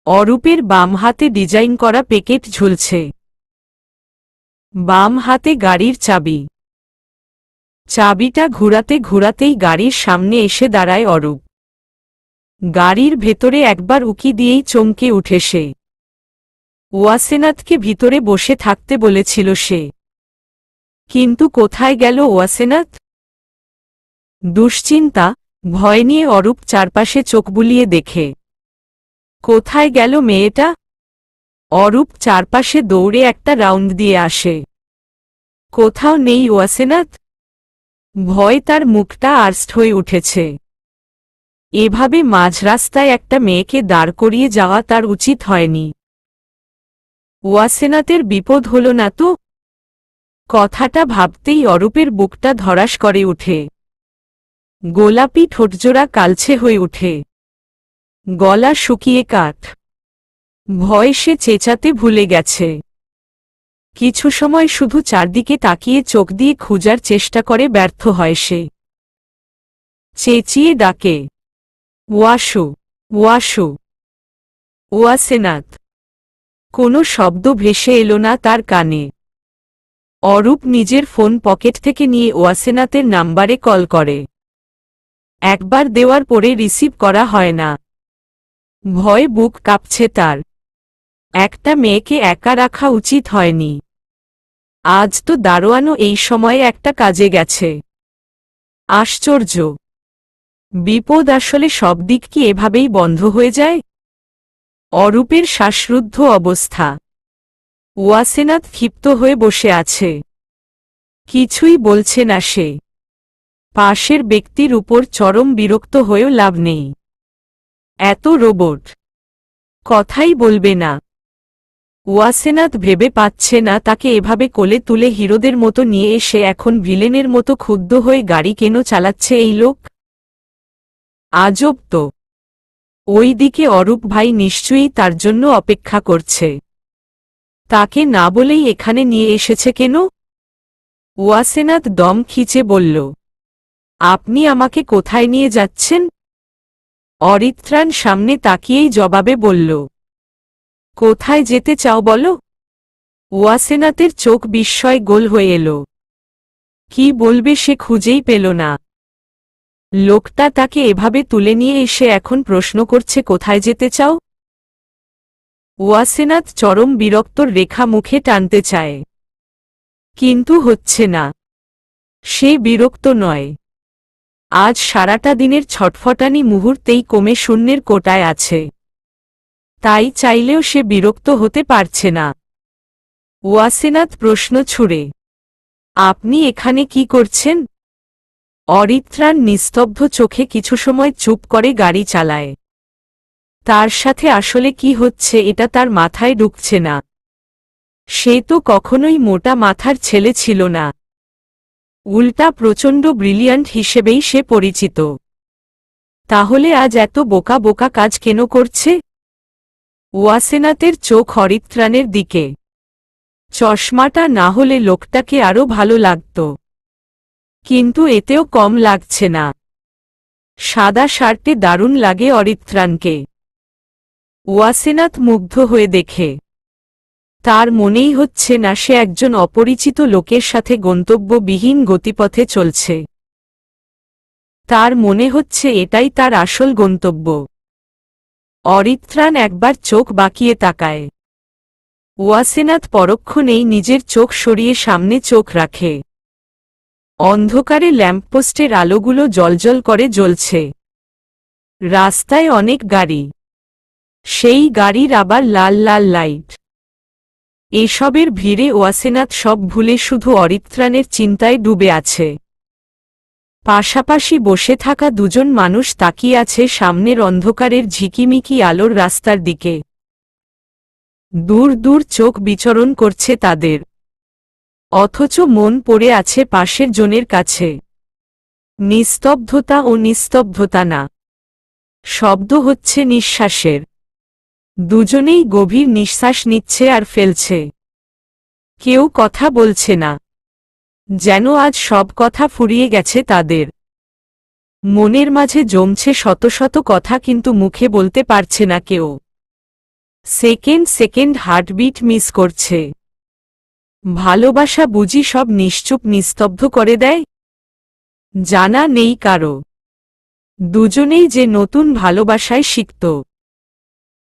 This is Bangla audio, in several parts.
অরূপের বাম হাতে ডিজাইন করা প্যাকেট ঝুলছে। বাম হাতে গাড়ির চাবি। চাবিটা ঘুরাতে ঘুরাতেই গাড়ির সামনে এসে দাঁড়ায় অরূপ। গাড়ির ভেতরে একবার উকি দিয়েই চমকে উঠে সে। ওয়াসেনাথকে ভিতরে বসে থাকতে বলেছিল সে, কিন্তু কোথায় গেল ওয়াসেনাথ? দুশ্চিন্তা, ভয় নিয়ে অরূপ চারপাশে চোখ বুলিয়ে দেখে। কোথায় গেল মেয়েটা? অরূপ চারপাশে দৌড়ে একটা রাউন্ড দিয়ে আসে। কোথাও নেই ওয়াসেনাথ। ভয় তার মুখটা আর্স্ট হয়ে উঠেছে। এভাবে মাঝ রাস্তায় একটা মেয়েকে দাঁড় করিয়ে যাওয়া তার উচিত হয়নি। ওয়াসেনাথের বিপদ হল না তো? কথাটা ভাবতেই অরূপের বুকটা ধড়াস করে উঠে। গোলাপি ঠোঁটজোড়া কালছে হয়ে উঠে। গলা শুকিয়ে কাঠ। ভয় সে চেঁচাতে ভুলে গেছে। কিছু সময় শুধু চারদিকে তাকিয়ে চোখ দিয়ে খুঁজার চেষ্টা করে, ব্যর্থ হয় সে। চেঁচিয়ে ডাকে, ওয়াসু, ওয়াসু, ওয়াসেনাথ। কোনো শব্দ ভেসে এলো না তার কানে। অরূপ নিজের ফোন পকেট থেকে নিয়ে ওয়াসেনাথের নাম্বারে কল করে। একবার দেওয়ার পরে রিসিভ করা হয় না। ভয়ে বুক কাঁপছে তার। একটা মেয়েকে একা রাখা উচিত হয়নি। আজ তো দারোয়ানও এই সময়ে একটা কাজে গেছে। আশ্চর্য! বিপদ আসলে সব দিক কি এভাবেই বন্ধ হয়ে যায়? অরূপের শ্বাসরুদ্ধ অবস্থা। ওয়াসেনাথ ক্ষিপ্ত হয়ে বসে আছে। কিছুই বলছে না সে। পাশের ব্যক্তির উপর চরম বিরক্ত হয়েও লাভ নেই। এত রোবট, কথাই বলবে না। ওয়াসেনাথ ভেবে পাচ্ছে না তাকে এভাবে কোলে তুলে হিরোদের মতো নিয়ে এসে এখন ভিলেনের মতো ক্ষুব্ধ হয়ে গাড়ি কেন চালাচ্ছে এই লোক? আজব তো। ওই দিকে অরূপ ভাই নিশ্চয়ই তার জন্য অপেক্ষা করছে। তাকে না বলেই এখানে নিয়ে এসেছে কেন? ওয়াসেনাথ দম খিচে বলল, আপনি আমাকে কোথায় নিয়ে যাচ্ছেন? অরিত্রাণ সামনে তাকিয়েই জবাবে বলল, কোথায় যেতে চাও বলো? ওয়াসেনাথের চোখ বিস্ময় গোল হয়ে এলো। কি বলবে সে খুঁজেই পেল না। লোকটা তাকে এভাবে তুলে নিয়ে এসে এখন প্রশ্ন করছে কোথায় যেতে চাও? ওয়াসেনাথ চরম বিরক্তর রেখা মুখে টানতে চায়, কিন্তু হচ্ছে না। সে বিরক্ত নয়। আজ সারাটা দিনের ছটফটানি মুহূর্তেই কমে শূন্যের কোটায় আছে। তাই চাইলেও সে বিরক্ত হতে পারছে না। ওয়াসেনাথ প্রশ্ন ছুড়ে, আপনি এখানে কি করছেন? অরিত্রাণ নিস্তব্ধ চোখে কিছু সময় চুপ করে গাড়ি চালায়। তার সাথে আসলে কি হচ্ছে এটা তার মাথায় ঢুকছে না। সে তো কখনোই মোটা মাথার ছেলে ছিল না। উল্টা প্রচণ্ড ব্রিলিয়ান্ট হিসেবেই সে পরিচিত। তাহলে আজ এত বোকা বোকা কাজ কেন করছে? ওয়াসেনাথের চোখ অরিত্রাণের দিকে। চশমাটা না হলে লোকটাকে আরও ভালো লাগত, কিন্তু এতেও কম লাগছে না। সাদা শার্টে দারুণ লাগে অরিত্রাণকে। ওয়াসেনাথ মুগ্ধ হয়ে দেখে। তার মনেই হচ্ছে না সে একজন অপরিচিত লোকের সাথে গন্তব্যবিহীন গতিপথে চলছে। তার মনে হচ্ছে এটাই তার আসল গন্তব্য। অরিত্রাণ একবার চোখ বাঁকিয়ে তাকায়। ওয়াসেনাথ পরক্ষণেই নিজের চোখ সরিয়ে সামনে চোখ রাখে। অন্ধকারে ল্যাম্পপোস্টের আলোগুলো জ্বলজ্বল করে জ্বলছে। রাস্তায় অনেক গাড়ি। সেই গাড়ির আবার লাল লাল লাইট। এসবের ভিড়ে ওয়াসেনাথ সব ভুলে শুধু অরিত্রাণের চিন্তায় ডুবে আছে। পাশাপাশি বসে থাকা দুজন মানুষ তাকিয়ে আছে সামনের অন্ধকারের ঝিকিমিকি আলোর রাস্তার দিকে। দূর দূর চোখ বিচরণ করছে তাদের, অথচ মন পড়ে আছে পাশের জনের কাছে। নিস্তব্ধতা ও নিস্তব্ধতা না, শব্দ হচ্ছে নিঃশ্বাসের। দুজনেই গভীর নিঃশ্বাস নিচ্ছে আর ফেলছে। কেউ কথা বলছে না, যেন আজ সব কথা ফুরিয়ে গেছে তাদের। মনের মাঝে জমছে শত শত কথা, কিন্তু মুখে বলতে পারছে না কেউ। সেকেন্ড সেকেন্ড হার্টবিট মিস করছে। ভালোবাসা বুঝি সব নিশ্চুপ নিস্তব্ধ করে দেয়? জানা নেই কারো। দুজনেই যে নতুন ভালোবাসায় সিক্ত।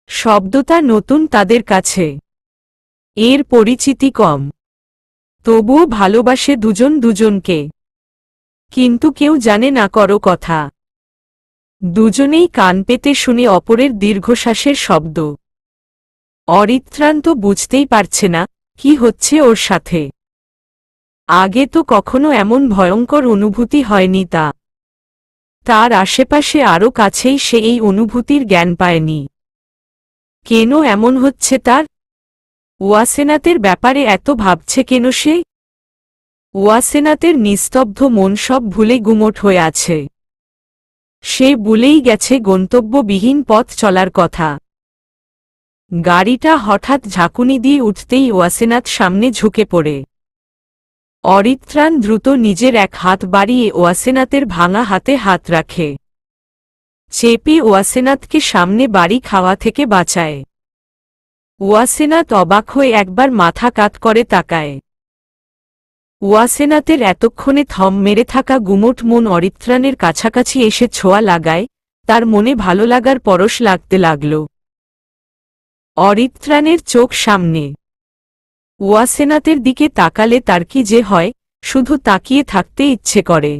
শব্দটা নতুন তাদের কাছে, এর পরিচিতি কম, তবুও ভালোবাসে দুজন দুজনকে। কিন্তু কেউ জানে না কারো কথা। দুজনেই কান পেতে শুনে অপরের দীর্ঘশ্বাসের শব্দ। অরিত্রাণ তো বুঝতেই পারছে না কি হচ্ছে ওর সাথে। আগে তো কখনো এমন ভয়ঙ্কর অনুভূতি হয়নি তার আশেপাশে আরও কাছেই সে এই অনুভূতির জ্ঞান পায়নি। কেন এমন হচ্ছে তার? ওয়াসেনাতের ব্যাপারে এত ভাবছে কেন সে? ওয়াসেনাতের নিস্তব্ধ মন সব ভুলে গুমোট হয়ে আছে। সে ভুলেই গেছে গন্তব্যবিহীন পথ চলার কথা। গাড়িটা হঠাৎ ঝাঁকুনি দিয়ে উঠতেই ওয়াসেনাত সামনে ঝুঁকে পড়ে। অরিত্রাণ দ্রুত নিজের এক হাত বাড়িয়ে ওয়াসেনাতের ভাঙা হাতে হাত রাখে, চেপে ওয়াসেনাতকে সামনে বাড়ি খাওয়া থেকে বাঁচায়। ওয়াসেনাত অবাক হয়ে একবার মাথা কাত করে তাকায়। ওয়াসেনাতের এতক্ষণে থম মেরে থাকা গুমোট মন অরিত্রাণের কাছাকাছি এসে ছোঁয়া লাগায়, তার মনে ভালো লাগার পরশ লাগতে লাগল। অরিত্রাণের চোখ সামনে। ওয়াসেনাতের দিকে তাকালে তার কি যে হয়, শুধু তাকিয়ে থাকতে ইচ্ছে করে।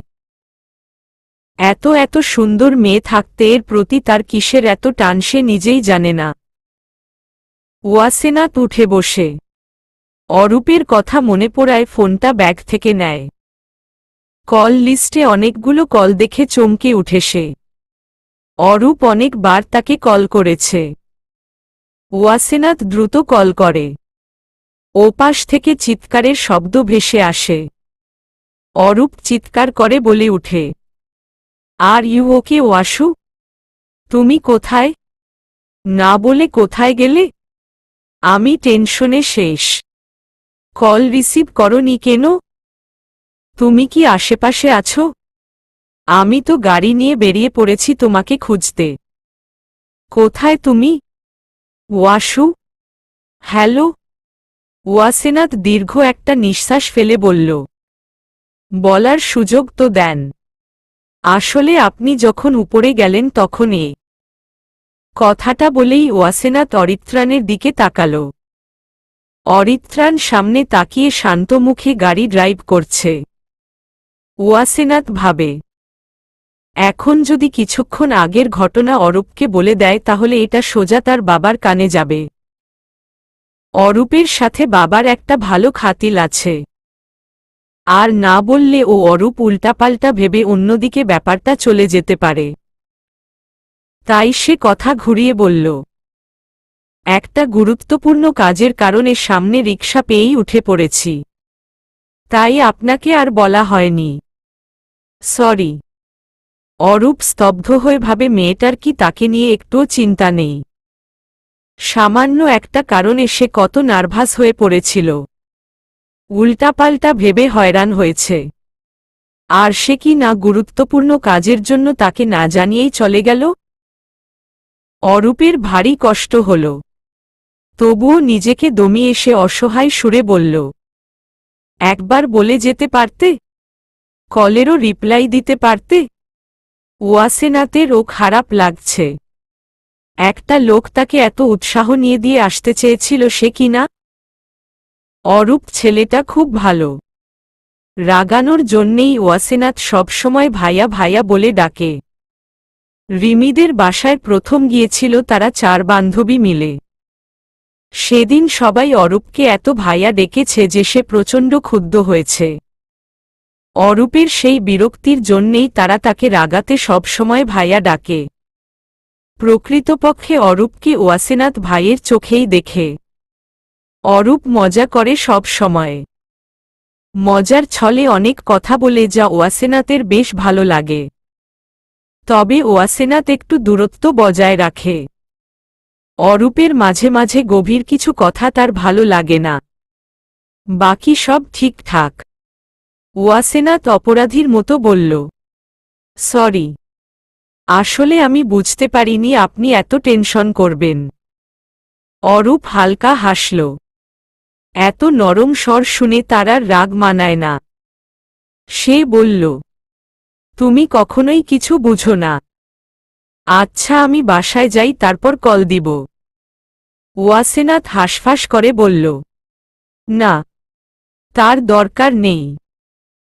এত এত সুন্দর মেয়ে থাকতে এর প্রতি তার কিসের এত টান সে নিজেই জানে না। ওয়াসেনাত উঠে বসে অরূপের কথা মনে পড়ায় ফোনটা ব্যাগ থেকে নেয়। কল লিস্টে অনেকগুলো কল দেখে চমকে উঠে সে। অরূপ অনেকবার তাকে কল করেছে। ওয়াসেনাত দ্রুত কল করে। ওপাশ থেকে চিৎকারের শব্দ ভেসে আসে। অরূপ চিৎকার করে বলে উঠে, আর ইউ ওকে ওয়াসু? তুমি কোথায়? না বলে কোথায় গেলে? আমি টেনশনে শেষ। কল রিসিভ করনি কেন? তুমি কি আশেপাশে আছো? আমি তো গাড়ি নিয়ে বেরিয়ে পড়েছি তোমাকে খুঁজতে। কোথায় তুমি? ওয়াসু? হ্যালো? ওয়াসেনাত দীর্ঘ একটা নিঃশ্বাস ফেলে বলল, বলার সুযোগ তো দেন। আসলে আপনি যখন উপরে গেলেন তখন কথাটা বলেই ওয়াসেনাত অরিত্রাণের দিকে তাকাল। অরিত্রাণ সামনে তাকিয়ে শান্ত মুখে গাড়ি ড্রাইভ করছে। ওয়াসেনাত ভাবে, এখন যদি কিছুক্ষণ আগের ঘটনা অরূপকে বলে দেয় তাহলে এটা সোজা তার বাবার কানে যাবে। অরূপের সাথে বাবার একটা ভালো খাতিল আছে। আর না বললে ও অরূপ উল্টাপাল্টা ভেবে অন্যদিকে ব্যাপারটা চলে যেতে পারে। তাই সে কথা ঘুরিয়ে বলল, একটা গুরুত্বপূর্ণ কাজের কারণে সামনে রিকশা পেয়েই উঠে পড়েছি। তাই আপনাকে আর বলা হয়নি। সরি। অরূপ স্তব্ধ হয়ে ভাবে মেয়েটার কি তাকে নিয়ে একটুও চিন্তা নেই। সামান্য একটা কারণে সে কত নার্ভাস হয়ে পড়েছিল। উল্টাপাল্টা ভেবে হয়রান হয়েছে। আর সে কি না গুরুত্বপূর্ণ কাজের জন্য তাকে না জানিয়েই চলে গেল? অরূপের ভারী কষ্ট হল। তবুও নিজেকে দমিয়ে সে অসহায় সুরে বলল, একবার বলে যেতে পারতে? কলেরও রিপ্লাই দিতে পারতে? ওয়াসেনাতেরও খারাপ লাগছে। একটা লোক তাকে এত উৎসাহ নিয়ে দিয়ে আসতে চেয়েছিল সে কিনা। অরূপ ছেলেটা খুব ভালো। রাগানোর জন্যেই ওয়াসেনাত সবসময় ভাইয়া ভাইয়া বলে ডাকে। রিমিদের বাসায় প্রথম গিয়েছিল তারা 4 বান্ধবী মিলে। সেদিন সবাই অরূপকে এত ভাইয়া ডেকেছে যে সে প্রচণ্ড ক্ষুব্ধ হয়েছে। অরূপের সেই বিরক্তির জন্যেই তারা তাকে রাগাতে সবসময় ভাইয়া ডাকে। প্রকৃতপক্ষে অরূপকে ওয়াসেনাত ভাইয়ের চোখেই দেখে। অরূপ মজা করে সব সময়। মজার ছলে অনেক কথা বলে যা ওয়াসেনাতের বেশ ভালো লাগে। তবে ওয়াসেনাত একটু দূরত্ব বজায় রাখে। অরূপের মাঝে মাঝে গভীর কিছু কথা তার ভালো লাগে না। বাকি সব ঠিকঠাক। ওয়াসেনাত অপরাধীর মতো বলল, সরি। আসলে আমি বুঝতে পারিনি আপনি এত টেনশন করবেন। অরূপ হালকা হাসল। এত নরম স্বর শুনে তার আর রাগ মানায় না। সে বলল, তুমি কখনোই কিছু বুঝো না। আচ্ছা, আমি বাসায় যাই, তারপর কল দিব। ওয়াসেনাথ হাসফাস করে বলল, না, তার দরকার নেই।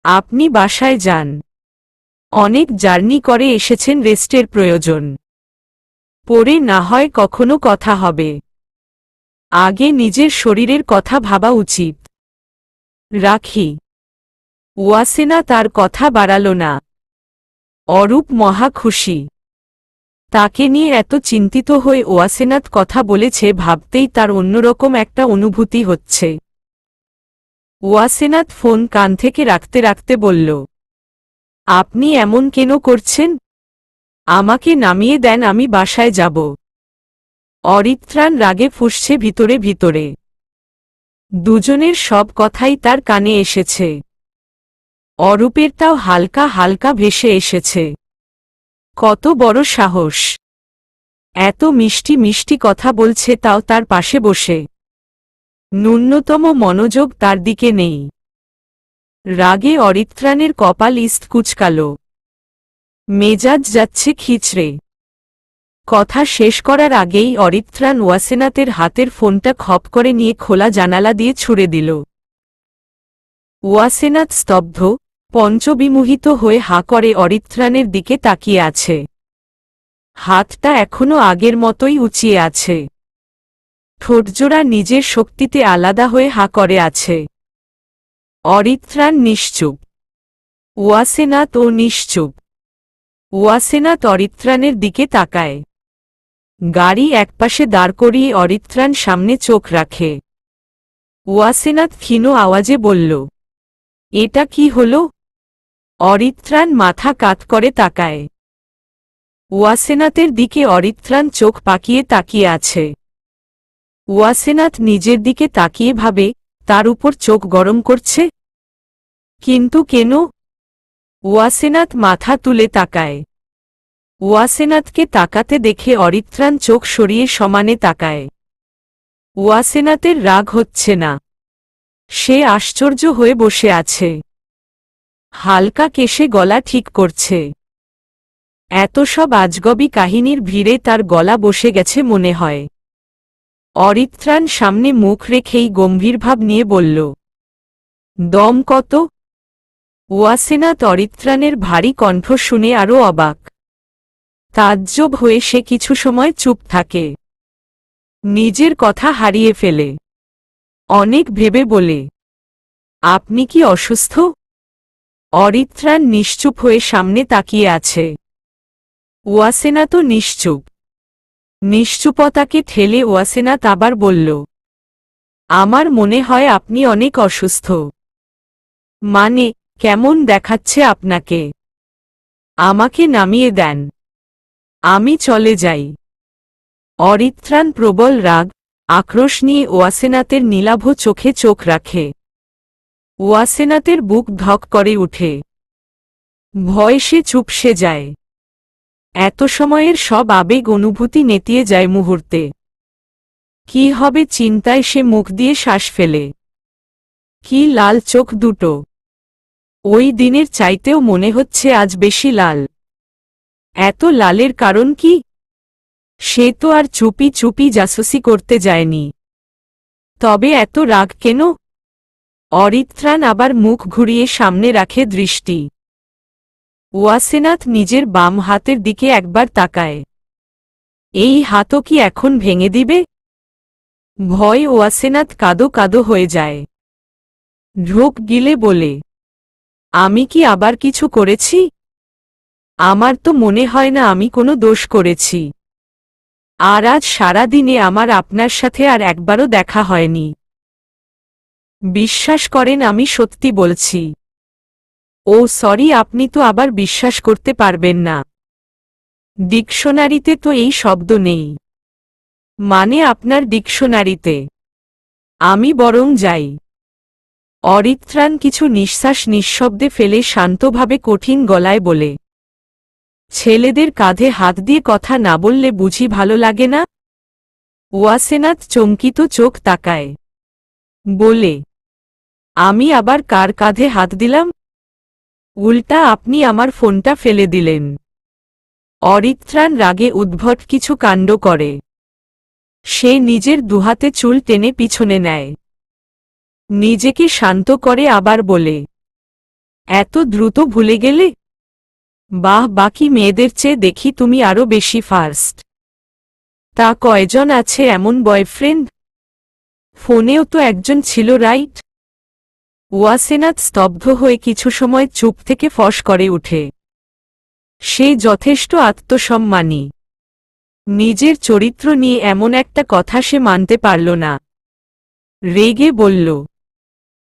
আপনি বাসায় যান। অনেক জার্নি করে এসেছেন, রেস্টের প্রয়োজন। পরে না হয় কখনো কথা হবে। আগে নিজের শরীরের কথা ভাবা উচিত। রাখি। ওয়াসেনা তার কথা বাড়াল না। অরূপ মহা খুশি। তাকে নিয়ে এত চিন্তিত হয়ে ওয়াসেনাথ কথা বলেছে ভাবতেই তার অন্যরকম একটা অনুভূতি হচ্ছে। ওয়াসেনাথ ফোন কান থেকে রাখতে রাখতে বলল, আপনি এমন কেন করছেন? আমাকে নামিয়ে দেন, আমি বাসায় যাব। অরিত্রাণ রাগে ফুঁসছে ভিতরে ভিতরে। দুজনের সব কথাই তার কানে এসেছে। অরূপেরটাও হালকা হালকা ভেসে এসেছে। কত বড় সাহস! এত মিষ্টি মিষ্টি কথা বলছে, তাও তার পাশে বসে। ন্যূনতম মনোযোগ তার দিকে নেই। রাগে অরিত্রাণের কপাল ইস্ট কুচকাল। মেজাজ যাচ্ছে খিচড়ে। কথা শেষ করার আগেই অরিত্রাণ ওয়াসেনাথের হাতের ফোনটা খপ করে নিয়ে খোলা জানালা দিয়ে ছুড়ে দিল। ওয়াসেনাথ স্তব্ধ, পঞ্চবিমোহিত হয়ে হাঁ করে অরিত্রাণের দিকে তাকিয়ে আছে। হাতটা এখনো আগের মতোই উঁচিয়ে আছে। ঠোঁটজোড়া নিজের শক্তিতে আলাদা হয়ে হাঁ করে আছে। অরিত্রাণ নিশ্চুপ। ওয়াসেনাথও নিশ্চুপ। ওয়াসেনাথ অরিত্রাণের দিকে তাকায়। গাড়ি একপাশে দাঁড় করিয়ে অরিত্রাণ সামনে চোখ রাখে। ওয়াসেনাথ ক্ষীণ আওয়াজে বলল, এটা কি হলো? অরিত্রাণ মাথা কাত করে তাকায়। ওয়াসেনাথের দিকে অরিত্রাণ চোখ পাকিয়ে তাকিয়ে আছে। ওয়াসেনাথ নিজের দিকে তাকিয়ে ভাবে, তার উপর চোখ গরম করছে। কিন্তু কেন? ওয়াসেনাথ মাথা তুলে তাকায়। ওয়াসেনাথকে তাকাতে দেখে অরিত্রাণ চোখ সরিয়ে সমানে তাকায়। ওয়াসেনাথের রাগ হচ্ছে না। সে আশ্চর্য হয়ে বসে আছে। হালকা কেশে গলা ঠিক করছে। এত সব আজগবি কাহিনীর ভিড়ে তার গলা বসে গেছে মনে হয়। অরিত্রাণ সামনে মুখ রেখেই গম্ভীরভাব নিয়ে বলল, দম কত? ওয়াসেনাথ অরিত্রাণের ভারী কণ্ঠ শুনে আরও অবাক। তাজ্জব হয়ে সে কিছু সময় চুপ থাকে। নিজের কথা হারিয়ে ফেলে। অনেক ভেবে বলে, আপনি কি অসুস্থ? অরিত্রাণ নিশ্চুপ হয়ে সামনে তাকিয়ে আছে। ওয়াসেনাথও নিশ্চুপ। নিশ্চুপতাকে ঠেলে ওয়াসেনাথ আবার বলল, আমার মনে হয় আপনি অনেক অসুস্থ। মানে, কেমন দেখাচ্ছে আপনাকে? আমাকে নামিয়ে দেন, আমি চলে যাই। অরিত্রাণ প্রবল রাগ, আক্রোশ নিয়ে ওয়াসেনাথের নীলাভ চোখে চোখ রাখে। ওয়াসেনাথের বুক ধক করে উঠে। ভয় সে চুপসে যায়। এত সময়ের সব আবেগ অনুভূতি নেতিয়ে যায় মুহূর্তে। কি হবে চিন্তায় সে মুখ দিয়ে শ্বাস ফেলে। কি লাল চোখ দুটো! ওই দিনের চাইতেও মনে হচ্ছে আজ বেশি লাল। এত লালের কারণ কি? সে তো আর চুপি চুপি জাসুসি করতে যায়নি। তবে এত রাগ কেন? অরিত্রাণ আবার মুখ ঘুরিয়ে সামনে রাখে দৃষ্টি। ওয়াসেনাথ নিজের বাম হাতের দিকে একবার তাকায়। এই হাতও কি এখন ভেঙে দিবে? ভয় ওয়াসেনাথ কাদো কাদো হয়ে যায়। ঢোক গিলে বলে, আমি কি আবার কিছু করেছি? আমার তো মনে হয় না আমি কোনো দোষ করেছি। আর আজ সারাদিনে আমার আপনার সাথে আর একবারও দেখা হয়নি। বিশ্বাস করেন আমি সত্যি বলছি। ও সরি, আপনি তো আবার বিশ্বাস করতে পারবেন না। ডিকশনারিতে তো এই শব্দ নেই। মানে আপনার ডিকশনারিতে। আমি বরং যাই। অরিত্রাণ কিছু নিঃশ্বাস নিঃশব্দে ফেলে শান্তভাবে কঠিন গলায় বলে, ছেলেদের কাঁধে হাত দিয়ে কথা না বললে বুঝি ভালো লাগে না? ওয়াসেনাথ চমকিত চোখ তাকায়। বলে, আমি আবার কার কাঁধে হাত দিলাম? উল্টা আপনি আমার ফোনটা ফেলে দিলেন। অরিত্রাণ রাগে উদ্ভট কিছু কাণ্ড করে। সে নিজের দুহাতে চুল টেনে পিছনে নেয়। নিজেকে শান্ত করে আবার বলে, এত দ্রুত ভুলে গেলে? বাহ, বাকি মেয়েদের চেয়ে দেখি তুমি আরো বেশি ফাস্ট। তা কয়জন আছে এমন বয়ফ্রেন্ড? ফোনেও তো একজন ছিল, রাইট? ওয়াসেনাথ স্তব্ধ হয়ে কিছু সময় চুপ থেকে ফস করে উঠে। সে যথেষ্ট আত্মসম্মানী। নিজের চরিত্র নিয়ে এমন একটা কথা সে মানতে পারল না। রেগে বলল,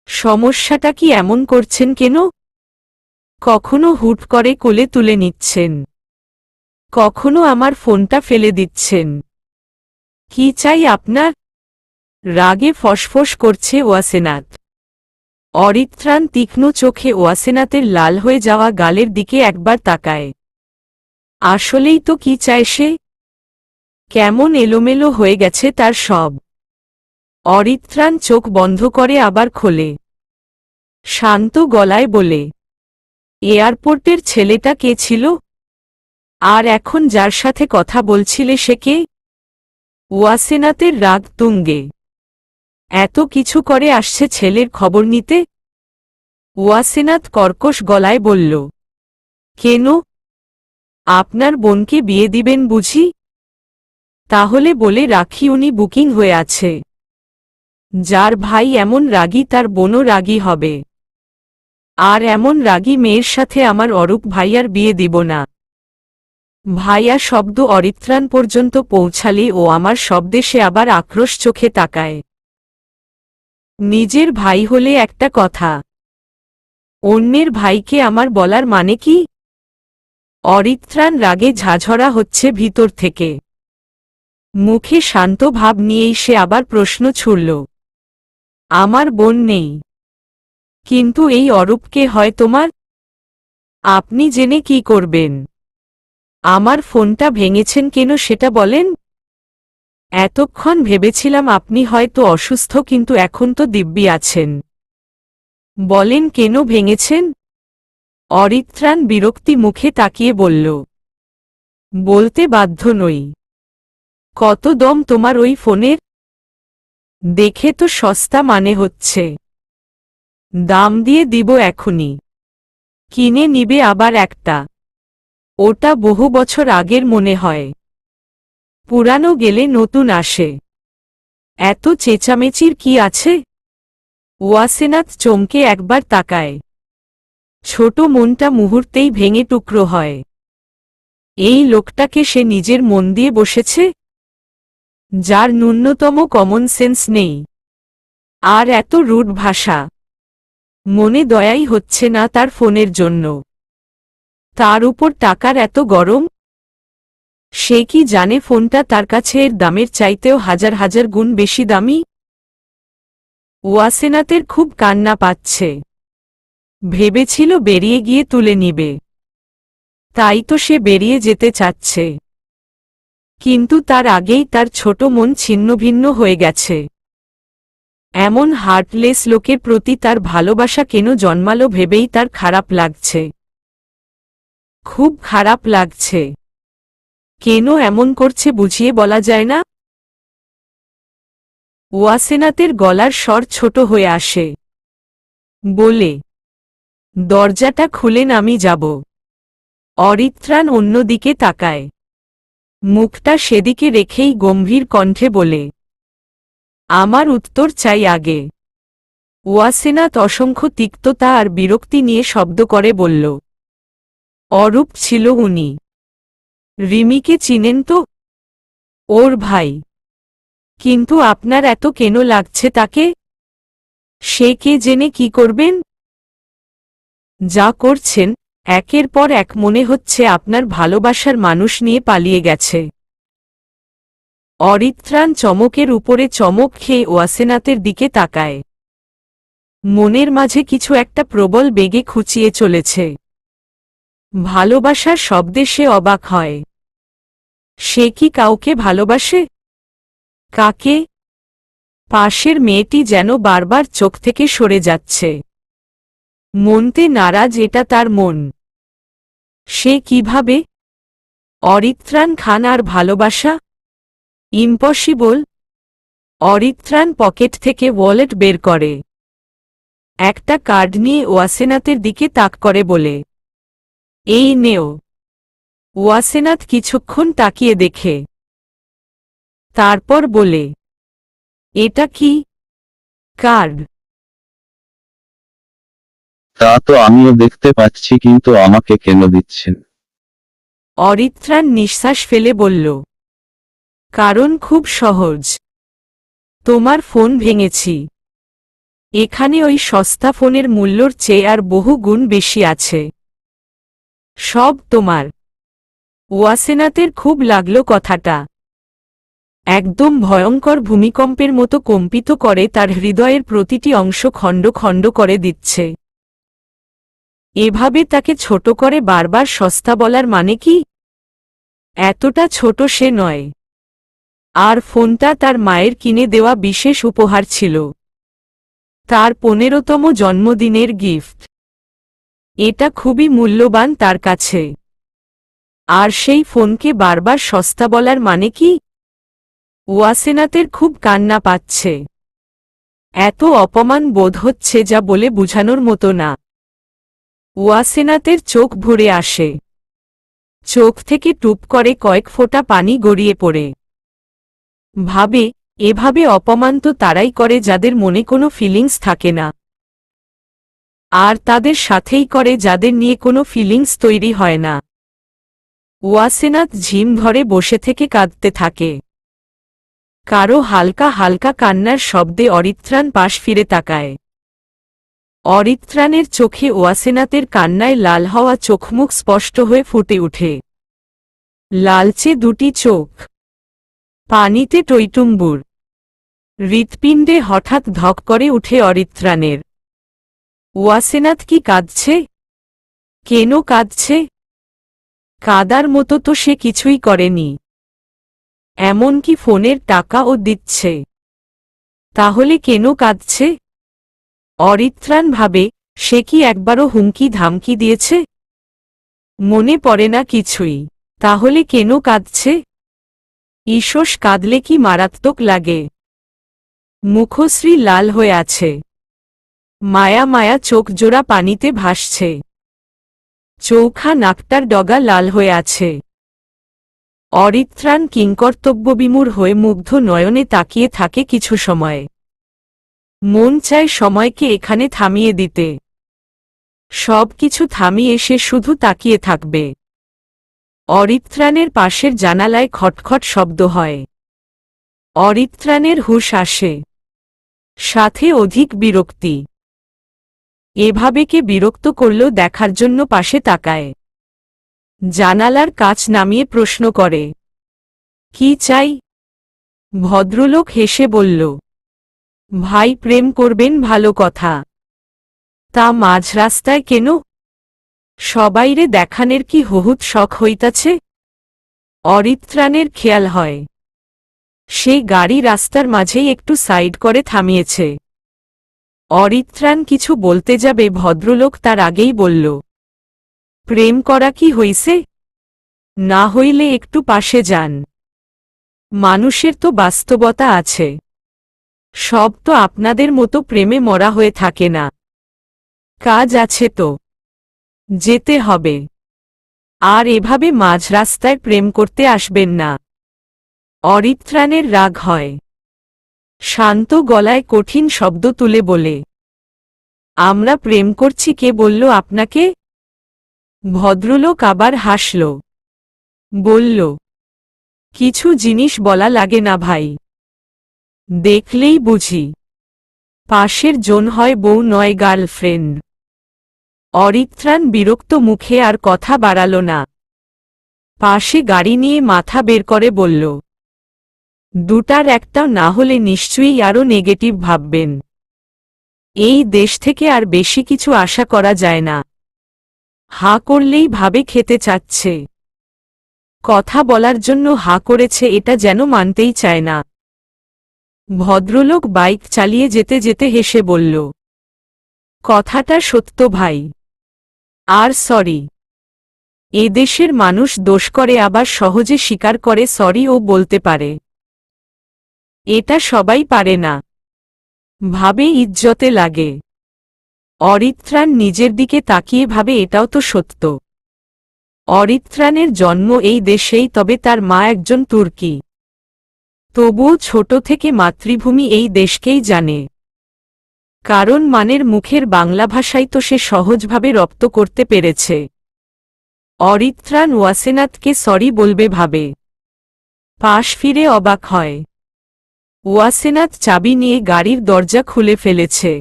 সমস্যাটা কি এমন করছেন কেন? কখনো হুট করে কোলে তুলে নিচ্ছেন, কখনো আমার ফোনটা ফেলে দিচ্ছেন। কি চাই আপনার? রাগে ফসফস করছে ওয়াসেনাথ। অরিত্রাণ তীক্ষ্ণ চোখে ওয়াসেনাথের লাল হয়ে যাওয়া গালের দিকে একবার তাকায়। আসলেই তো কি চায় সে? কেমন এলোমেলো হয়ে গেছে তার সব। অরিত্রাণ চোখ বন্ধ করে আবার খোলে। শান্ত গলায় বলে, এয়ারপোর্টের ছেলেটা কে ছিল? আর এখন যার সাথে কথা বলছিলে সে কে? ওয়াসেনাথের রাগ তুঙ্গে। এত কিছু করে আসছে ছেলের খবর নিতে? ওয়াসেনাথ কর্কশ গলায় বলল, কেন? আপনার বোনকে বিয়ে দিবেন বুঝি? তাহলে বলে রাখি উনি বুকিং হয়ে আছে। যার ভাই এমন রাগী তার বোনও রাগী হবে। আর এমন রাগী মেয়ের সাথে আমার অরূপ ভাইয়ার বিয়ে দিব না। ভাইয়া শব্দ অরিত্রাণ পর্যন্ত পৌঁছালে ও আমার শব্দে সে আবার আক্রোশ চোখে তাকায়। নিজের ভাই হলে একটা কথা, অন্যের ভাইকে আমার বলার মানে কি? অরিত্রাণ রাগে ঝাঝরা হচ্ছে ভিতর থেকে। মুখে শান্ত ভাব নিয়েই সে আবার প্রশ্ন ছুড়ল, আমার বোন নেই, কিন্তু এই অরূপকে হয় তোমার? আপনি জেনে কি করবেন? আমার ফোনটা ভেঙেছেন কেন সেটা বলেন? এতক্ষণ ভেবেছিলাম আপনি হয়তো অসুস্থ, কিন্তু এখন তো দিব্যি আছেন। বলেন কেন ভেঙেছেন? অরিত্রাণ বিরক্তি মুখে তাকিয়ে বলল, বলতে বাধ্য নই। কত দম তোমার ওই ফোনের? দেখে তো সস্তা মানে হচ্ছে। দাম দিয়ে দিব এখনই। কিনে নিবে আবার একটা? ওটা বহু বছর আগের মনে হয়। পুরানো গেলে নতুন আসে। এত চেঁচামেচির কি আছে? ওয়াসেনাথ চমকে একবার তাকায়। ছোট মনটা মুহূর্তেই ভেঙে টুকরো হয়। এই লোকটাকে সে নিজের মন দিয়ে বসেছে, যার ন্যূনতম কমন সেন্স নেই। আর এত রুড ভাষা। মনে দয়াই হচ্ছে না তার ফোনের জন্য। তার উপর টাকার এত গরম। সে কি জানে ফোনটা তার কাছে এর দামের চাইতেও হাজার হাজার গুণ বেশি দামি? ওয়াসেনাথের খুব কান্না পাচ্ছে। ভেবেছিল বেরিয়ে গিয়ে তুলে নিবে। তাই তো সে বেরিয়ে যেতে চাচ্ছে। কিন্তু তার আগেই তার ছোট মন ছিন্নভিন্ন হয়ে গেছে। এমন হার্টলেস লোকের প্রতি তার ভালোবাসা কেন জন্মালো ভেবেই তার খারাপ লাগছে। খুব খারাপ লাগছে। কেন এমন করছে বুঝিয়ে বলা যায় না। ওয়াসেনাথের গলার স্বর ছোট হয়ে আসে। বলে, দরজাটা খুলেন, আমি যাব। অরিত্রাণ অন্যদিকে তাকায়। মুখটা সেদিকে রেখেই গম্ভীর কণ্ঠে বলে, আমার উত্তর চাই আগে। ওয়াসেনাথ অসংখ্য তিক্ততা আর বিরক্তি নিয়ে শব্দ করে বলল, অরূপ ছিল উনি। রিমিকে চিনেন তো? ওর ভাই। কিন্তু আপনার এত কেন লাগছে তাকে? সে কে জেনে কি করবেন? যা করছেন, একের পর এক মনে হচ্ছে আপনার ভালোবাসার মানুষ নিয়ে পালিয়ে গেছে। অরিত্রাণ চমকের উপরে চমক খেয়ে ওয়াসেনাথের দিকে তাকায়। মনের মাঝে কিছু একটা প্রবল বেগে খুঁচিয়ে চলেছে। ভালোবাসার শব্দে সে অবাক হয়। সে কি কাউকে ভালোবাসে? কাকে? পাশের মেয়েটি যেন বারবার চোখ থেকে সরে যাচ্ছে। মনতে নারাজ, এটা তার মন। সে কিভাবে? অরিত্রাণ খান আর ভালোবাসা? ইম্পসিবল। অরিত্রাণ পকেট থেকে ওয়ালেট বের করে। একটা কার্ড নিয়ে ওয়াসেনাথের দিকে তাক করে বলে, এই নেও। ওয়াসেনাথ কিছুক্ষণ তাকিয়ে দেখে, তারপর বলে, এটা কি? কার্ড? তা তো আমিও দেখতে পাচ্ছি, কিন্তু আমাকে কেন দিচ্ছেন? অরিত্রাণ নিঃশ্বাস ফেলে বলল, কারণ খুব সহজ। তোমার ফোন ভেঙেছি। এখানে ওই সস্তা ফোনের মূল্যর চেয়ে আর বহু গুণ বেশি আছে। সব তোমার। ওয়াসেনাথের খুব লাগল কথাটা। একদম ভয়ঙ্কর ভূমিকম্পের মতো কম্পিত করে তার হৃদয়ের প্রতিটি অংশ খণ্ড খণ্ড করে দিচ্ছে। এভাবে তাকে ছোট করে বারবার সস্তা বলার মানে কি? এতটা ছোট সে নয়। আর ফোনটা তার মায়ের কিনে দেওয়া বিশেষ উপহার ছিল, তার 15তম জন্মদিনের গিফট। এটা খুবই মূল্যবান তার কাছে। আর সেই ফোনকে বারবার সস্তা বলার মানে কি? ওয়াসেনাথের খুব কান্না পাচ্ছে। এত অপমান বোধ হচ্ছে যা বলে বুঝানোর মতো না। ওয়াসেনাথের চোখ ভরে আসে। চোখ থেকে টুপ করে কয়েক ফোঁটা পানি গড়িয়ে পড়ে। ভাবে, এভাবে অপমান তো তারাই করে যাদের মনে কোনো ফিলিংস থাকে না। আর তাদের সাথেই করে যাদের নিয়ে কোনো ফিলিংস তৈরি হয় না। ওয়াসেনাথ ঝিম ধরে বসে থেকে কাঁদতে থাকে। কারো হালকা হালকা কান্নার শব্দে অরিত্রাণ পাশ ফিরে তাকায়। অরিত্রাণের চোখে ওয়াসেনাথের কান্নায় লাল হওয়া চোখমুখ স্পষ্ট হয়ে ফুটে উঠে। লালচে দুটি চোখ, পানিতে টইটুম্বুর। হৃৎপিণ্ডে হঠাৎ ধক করে উঠে অরিত্রাণের। ওয়াসেনাথ কি কাঁদছে? কেন কাঁদছে? কাদার মতো তো সে কিছুই করেনি। এমনকি ফোনের টাকাও দিচ্ছে। তাহলে কেন কাঁদছে? অরিত্রাণ ভাবে, সে কি একবারও হুমকি ধামকি দিয়েছে? মনে পড়ে না কিছুই। তাহলে কেন কাঁদছে? ঈষৎ কাঁদলে কি মারাত্মক লাগে? মুখশ্রী লাল হয়ে আছে। মায়া মায়া চোখজোড়া পানিতে ভাসছে। চৌখা নাকটার ডগা লাল হয়ে আছে। অরিত্রাণ কিংকর্তব্যবিমূঢ় হয়ে মুগ্ধ নয়নে তাকিয়ে থাকে কিছু সময়। মন চায় সময়কে এখানে থামিয়ে দিতে। সব কিছু থামিয়ে সে শুধু তাকিয়ে থাকবে। অরিত্রাণের পাশের জানালায় খটখট শব্দ হয়। অরিত্রাণের হুঁশ আসে, সাথে অধিক বিরক্তি। এভাবে কে বিরক্ত করল দেখার জন্য পাশে তাকায়। জানালার কাচ নামিয়ে প্রশ্ন করে, কি চাই? ভদ্রলোক হেসে বলল, ভাই প্রেম করবেন, ভালো কথা। তা মাঝ রাস্তায় কেন? সবাইরে দেখানের কি বহুত শখ হইতাছে? অরিত্রাণের খেয়াল হয়, সেই গাড়ি রাস্তার মাঝেই একটু সাইড করে থামিয়েছে। অরিত্রাণ কিছু বলতে যাবে, ভদ্রলোক তার আগেই বলল, প্রেম করা কি হইছে? না হইলে একটু পাশে যান। মানুষের তো বাস্তবতা আছে। সব তো আপনাদের মতো প্রেমে মরা হয়ে থাকে না। কাজ আছে তো, যেতে হবে। আর এভাবে মাঝ রাস্তায় প্রেম করতে আসবেন না। অরিত্রাণের রাগ হয়। শান্ত গলায় কঠিন শব্দ তুলে বলে, আমরা প্রেম করছি, কে বলল আপনাকে? ভদ্রলোক আবার হাসল, বলল, কিছু জিনিস বলা লাগে না ভাই, দেখলেই বুঝি। পাশের জন হয় বউ, নয় গার্লফ্রেন্ড। অরিত্রাণ বিরক্ত মুখে আর কথা বাড়াল না। পাশে গাড়ি নিয়ে মাথা বের করে বলল, দুটার একটা না হলে নিশ্চয়ই আরও নেগেটিভ ভাববেন। এই দেশ থেকে আর বেশি কিছু আশা করা যায় না। হাঁ করলেই ভাবে খেতে চাচ্ছে। কথা বলার জন্য হাঁ করেছে, এটা যেন মানতেই চায় না। ভদ্রলোক বাইক চালিয়ে যেতে যেতে হেসে বলল, কথাটা সত্য ভাই। আর সরি। এদেশের মানুষ দোষ করে আবার সহজে স্বীকার করে সরি ও বলতে পারে। এটা সবাই পারে না। ভাবে ইজ্জতে লাগে। অরিত্রাণ নিজের দিকে তাকিয়ে ভাবে এটাও তো সত্য। অরিত্রাণের জন্ম এই দেশেই, তবে তার মা একজন তুর্কি। তবুও ছোট থেকে মাতৃভূমি এই দেশকেই জানে। কারণ মানের মুখের বাংলা ভাষাই তো সে সহজভাবে রপ্ত করতে পেরেছে। অরিত্রাণ ওয়াসেনাথকে সরি বলবে ভাবে। পাশ ফিরে অবাক হয়। ওয়াসেনাথ চাবি নিয়ে গাড়ির দরজা খুলে ফেলেছে।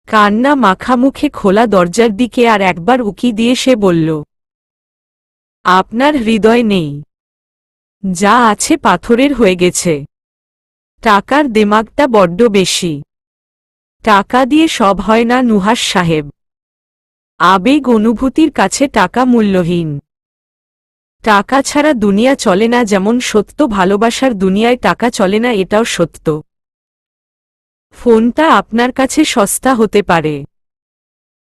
কান্না মাখা মুখে খোলা দরজার দিকে আর একবার উকি দিয়ে সে বলল, আপনার হৃদয় নেই। যা আছে পাথরের হয়ে গেছে। টাকার দেমাগটা বড্ড বেশি। টাকা দিয়ে সব হয় না নুহাস সাহেব। আবেগ অনুভূতির কাছে টাকা মূল্যহীন। টাকা ছাড়া দুনিয়া চলে না, যেমন সত্য ভালোবাসার দুনিয়ায় টাকা চলে না, এটাও সত্য। ফোনটা আপনার কাছে সস্তা হতে পারে,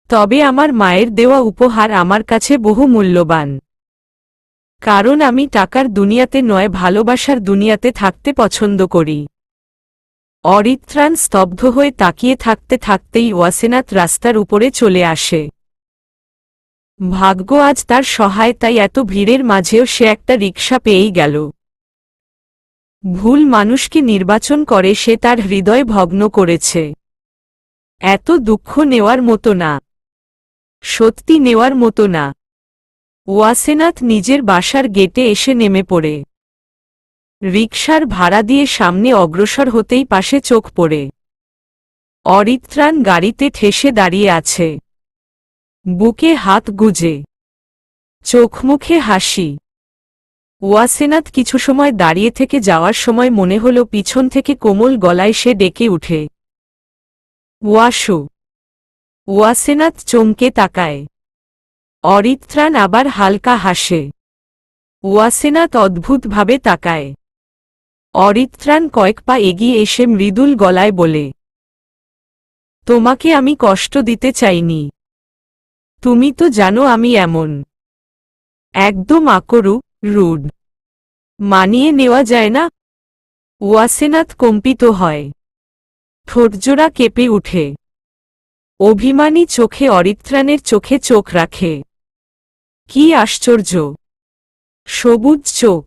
তবে আমার মায়ের দেওয়া উপহার আমার কাছে বহু মূল্যবান। কারণ আমি টাকার দুনিয়াতে নয়, ভালোবাসার দুনিয়াতে থাকতে পছন্দ করি। অরিত্রাণ স্তব্ধ হয়ে তাকিয়ে থাকতে থাকতেই ওয়াসেনাথ রাস্তার উপরে চলে আসে। ভাগ্য আজ তার সহায়, তাই এত ভিড়ের মাঝেও সে একটা রিকশা পেয়েই গেল। ভুল মানুষকে নির্বাচন করে সে তার হৃদয় ভগ্ন করেছে। এত দুঃখ নেওয়ার মতো না, সত্যি নেওয়ার মতো না। ওয়াসেনাথ নিজের বাসার গেটে এসে নেমে পড়ে। রিকশার ভাড়া দিয়ে সামনে অগ্রসর হতেই পাশে চোখ পড়ে। অরিত্রাণ গাড়িতে ঠেসে দাঁড়িয়ে আছে, বুকে হাত গুজে, চোখমুখে হাসি। ওয়াসেনাথ কিছু সময় দাঁড়িয়ে থেকে যাওয়ার সময় মনে হল পিছন থেকে কোমল গলায় সে ডেকে উঠে, ওয়াসু। ওয়াসেনাথ চমকে তাকায়। অরিত্রাণ আবার হালকা হাসে। ওয়াসেনাথ অদ্ভুতভাবে তাকায়। অরিত্রাণ কয়েক পা এগিয়ে এসে মৃদুল গলায় বলে, তোমাকে আমি কষ্ট দিতে চাইনি। তুমি তো জানো আমি এমন। একদম আকরু, রুড। মানিয়ে নেওয়া যায় না। ওয়াসেনাথ কম্পিত হয়। ঠোঁটজোড়া কেঁপে উঠে। অভিমানী চোখে অরিত্রাণের চোখে চোখ রাখে। কি আশ্চর্য! সবুজ চোখ।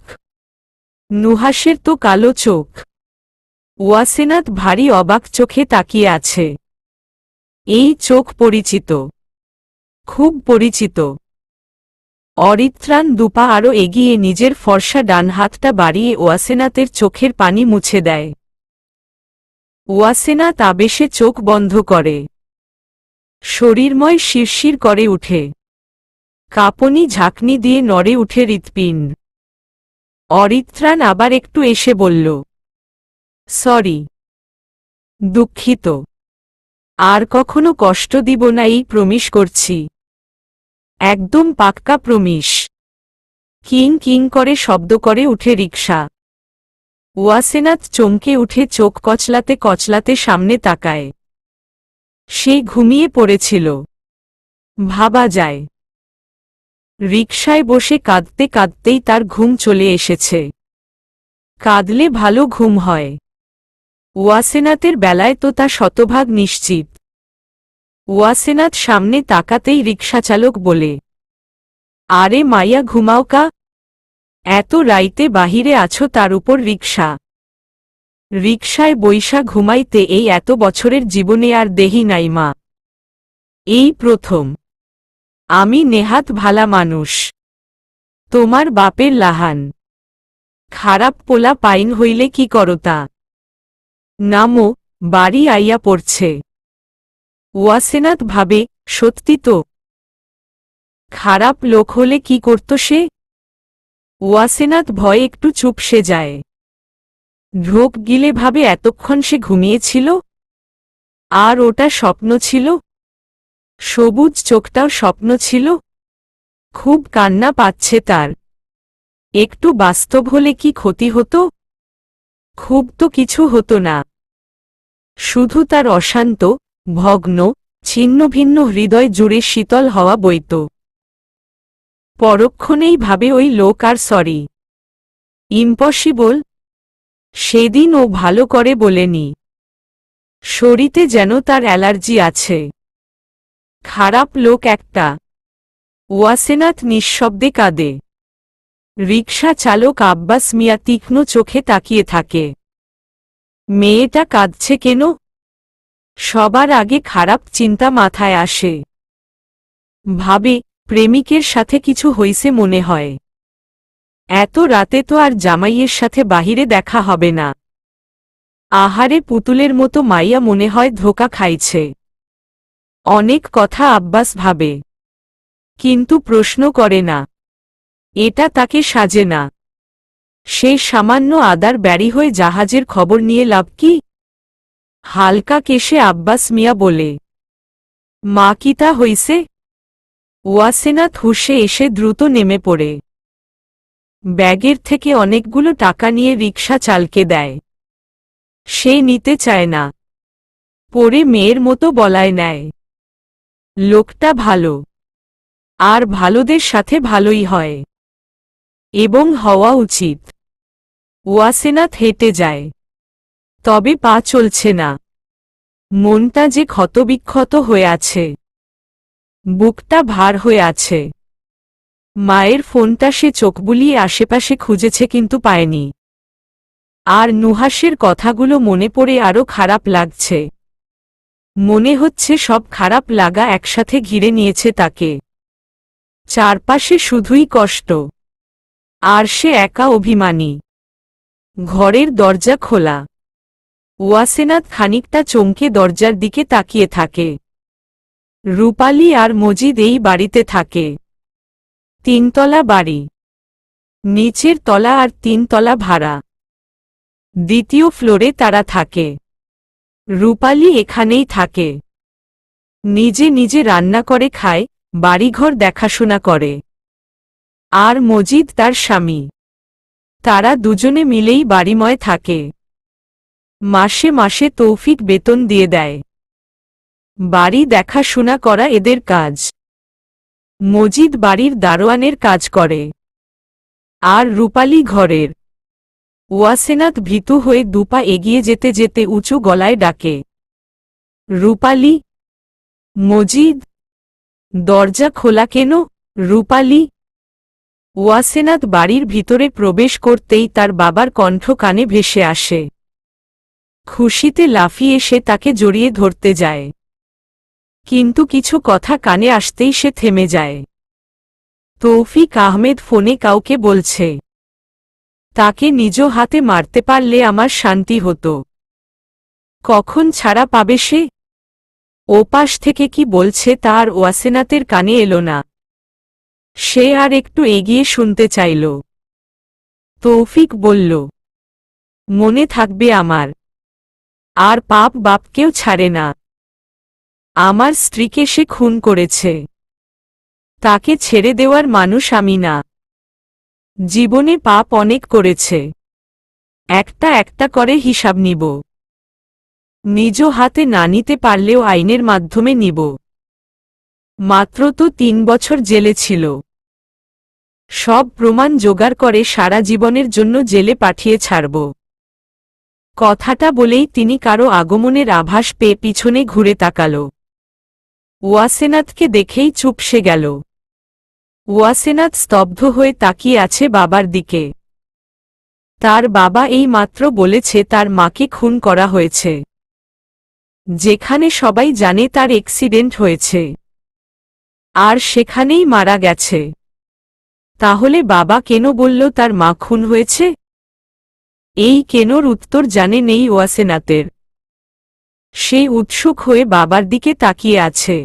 নুহাসের তো কালো চোখ। ওয়াসেনাথ ভারী অবাক চোখে তাকিয়ে আছে। এই চোখ পরিচিত, খুব পরিচিত। অরিত্রাণ দুপা আরও এগিয়ে নিজের ফর্সা ডান হাতটা বাড়িয়ে ওয়াসেনাথের চোখের পানি মুছে দেয়। ওয়াসেনাথ আবেশে চোখ বন্ধ করে। শরীরময় শিরশির করে উঠে। কাঁপনি ঝাঁকনি দিয়ে নড়ে উঠে হৃৎপিণ্ড। অরিত্রাণ আবার একটু এসে বলল, সরি। দুঃখিত। আর কখনো কষ্ট দিব না, এই প্রমিস করছি। একদম পাক্কা প্রমিস। কিং কিং করে শব্দ করে উঠে রিকশা। ওয়াসেনাথ চমকে উঠে চোখ কচলাতে কচলাতে সামনে তাকায়। সে ঘুমিয়ে পড়েছিল, ভাবা যায়। রিকশায় বসে কাঁদতে কাঁদতেই তার ঘুম চলে এসেছে। কাঁদলে ভালো ঘুম হয়। ওয়াসেনাথের বেলায় তো তা শতভাগ নিশ্চিত। ওয়াসেনাথ সামনে তাকাতেই রিকশাচালক বলে, আরে মাইয়া ঘুমাও কা। এত রাইতে বাহিরে আছো, তার উপর রিকশা। রিকশায় বৈশা ঘুমাইতে এই এত বছরের জীবনে আর দেহি নাই মা। এই প্রথম। আমি নেহাত ভালা মানুষ। তোমার বাপের লাহান। খারাপ পোলা পাইন হইলে কি করতা। নামো, বাড়ি আইয়া পড়ছে। ওয়াসেনাথ ভাবে, সত্যি তো। খারাপ লোক হলে কি করত সে? ওয়াসেনাথ ভয়ে একটু চুপসে যায়। ঢোক গিলে ভাবে এতক্ষণ সে ঘুমিয়েছিল। আর ওটা স্বপ্ন ছিল। সবুজ চোখটাও স্বপ্ন ছিল। খুব কান্না পাচ্ছে তার। একটু বাস্তব হলে কি ক্ষতি হতো? খুব তো কিছু হতো না, শুধু তার অশান্ত, ভগ্ন, ছিন্নভিন্ন হৃদয় জুড়ে শীতল হওয়া বইত। পরক্ষণেই ভাবে ওই লোক আর সরি। ইম্পসিবল। সেদিন ও ভালো করে বলেনি। শরীরে যেন তার অ্যালার্জি আছে। খারাপ লোক একটা। ওয়াসেনাথ নিঃশব্দে কাঁদে। রিকশা চালক আব্বাস মিয়া তীক্ষ্ণ চোখে তাকিয়ে থাকে। মেয়েটা কাঁদছে কেন? সবার আগে খারাপ চিন্তা মাথায় আসে। ভাবে, প্রেমিকের সাথে কিছু হইছে মনে হয়। এত রাতে তো আর জামাইয়ের সাথে বাহিরে দেখা হবে না। আহারে পুতুলের মতো মাইয়া মনে হয় ধোকা খাইছে। অনেক কথা আব্বাস ভাবে, কিন্তু প্রশ্ন করে না। এটা তাকে সাজে না। সেই সামান্য আদার ব্যারি হয়ে জাহাজের খবর নিয়ে লাভ কি? হালকা কেশে আব্বাস মিয়া বলে, মা কি তা হইছে? ওয়াসেনাথ হুশে এসে দ্রুত নেমে পড়ে। ব্যাগের থেকে অনেকগুলো টাকা নিয়ে রিকশা চালকে দেয়। সে নিতে চায় না। পরে মেয়ের মতো বলায় নেয়। লোকটা ভালো। আর ভালোদের সাথে ভালোই হয়। এবং হওয়া উচিত। ওয়াসেনাথ হেঁটে যায়। তবে পা চলছে না। মনটা যে ক্ষতবিক্ষত হয়ে আছে। বুকটা ভার হয়ে আছে। মায়ের ফোনটা সে চোখ বুলিয়ে আশেপাশে খুঁজেছে কিন্তু পায়নি। আর নুহাসের কথাগুলো মনে পড়ে আরও খারাপ লাগছে। মনে হচ্ছে সব খারাপ লাগা একসাথে ঘিরে নিয়েছে তাকে। চারপাশে শুধুই কষ্ট। আর সে একা অভিমানী। ঘরের দরজা খোলা। ওয়াসেনাথ খানিকটা চমকে দরজার দিকে তাকিয়ে থাকে। রূপালী আর মজিদ এই বাড়িতে থাকে। 3 তলা বাড়ি। নিচের তলা আর 3 তলা ভাড়া। দ্বিতীয় ফ্লোরে তারা থাকে। রূপালী এখানেই থাকে। নিজে নিজে রান্না করে খায়, বাড়িঘর দেখাশোনা করে। আর মজিদ তার স্বামী। তারা দুজনে মিলেই বাড়িময় থাকে। মাসে মাসে তৌফিক বেতন দিয়ে দেয়। বাড়ি দেখাশোনা করা এদের কাজ। মজিদ বাড়ির দারোয়ানের কাজ করে। আর রূপালী ঘরের। ওয়াসেনাথ ভীতু হয়ে দুপা এগিয়ে যেতে যেতে উঁচু গলায় ডাকে, রূপালী। মজিদ। দরজা খোলা কেন, রূপালী? ওয়াসেনাথ বাড়ির ভিতরে প্রবেশ করতেই তার বাবার কণ্ঠ কানে ভেসে আসে। খুশিতে লাফিয়ে সে তাকে জড়িয়ে ধরতে যায়। কিন্তু কিছু কথা কানে আসতেই সে থেমে যায়। তৌফিক আহমেদ ফোনে কাউকে বলছে, তাকে নিজ হাতে মারতে পারলে আমার শান্তি হতো। কখন ছাড়া পাবে সে? ওপাশ থেকে কি বলছে তার ওয়াসেনাথের কানে এলো না। সে আর একটু এগিয়ে শুনতে চাইল। তৌফিক বলল, মনে থাকবে আমার। আর পাপ বাপকেও ছাড়ে না। আমার স্ত্রীকে সে খুন করেছে। তাকে ছেড়ে দেওয়ার মানুষ আমি না। জীবনে পাপ অনেক করেছে। একটা একটা করে হিসাব নিব। নিজ হাতে না নিতে পারলেও আইনের মাধ্যমে নিব। মাত্র তো 3 বছর জেলে ছিল। সব প্রমাণ জোগাড় করে সারা জীবনের জন্য জেলে পাঠিয়ে ছাড়ব। কথাটা বলেই তিনি কারো আগমনের আভাস পেয়ে পিছনে ঘুরে তাকাল। ওয়াসেনাথকে দেখেই চুপসে গেল। ওয়াসেনাথ স্তব্ধ হয়ে তাকিয়ে আছে বাবার দিকে। তার বাবা এই মাত্র বলেছে তার মাকে খুন করা হয়েছে। যেখানে সবাই জানে তার অ্যাক্সিডেন্ট হয়েছে। আর সেখানেই মারা গেছে। তাহলে বাবা কেন বলল তার মা খুন হয়েছে? এই কেনর উত্তর জানে নেই ওয়াসেনাথের। সে উৎসুক হয়ে বাবার দিকে তাকিয়ে আছে।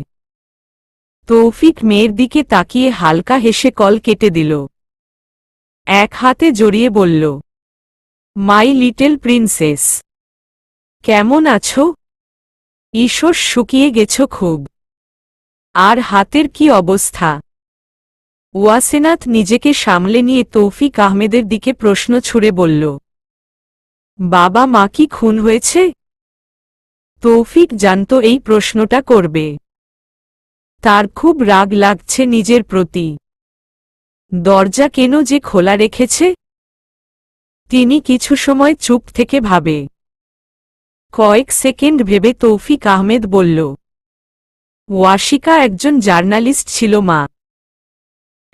তৌফিক মেয়ের দিকে তাকিয়ে হালকা হেসে কল কেটে দিল। এক হাতে জড়িয়ে বলল, মাই লিটল প্রিন্সেস। কেমন আছো? ঈশ্বর শুকিয়ে গেছ খুব। আর হাতের কি অবস্থা? ওয়াসেনাথ নিজেকে সামলে নিয়ে তৌফিক আহমেদের দিকে প্রশ্ন ছুড়ে বলল, বাবা মা কি খুন হয়েছে? তৌফিক জানত এই প্রশ্নটা করবে। তার খুব রাগ লাগছে নিজের প্রতি। দরজা কেন যে খোলা রেখেছে? তিনি কিছু সময় চুপ থেকে ভাবে। কয়েক সেকেন্ড ভেবে তৌফিক আহমেদ বলল, ওয়াশিকা একজন জার্নালিস্ট ছিল মা।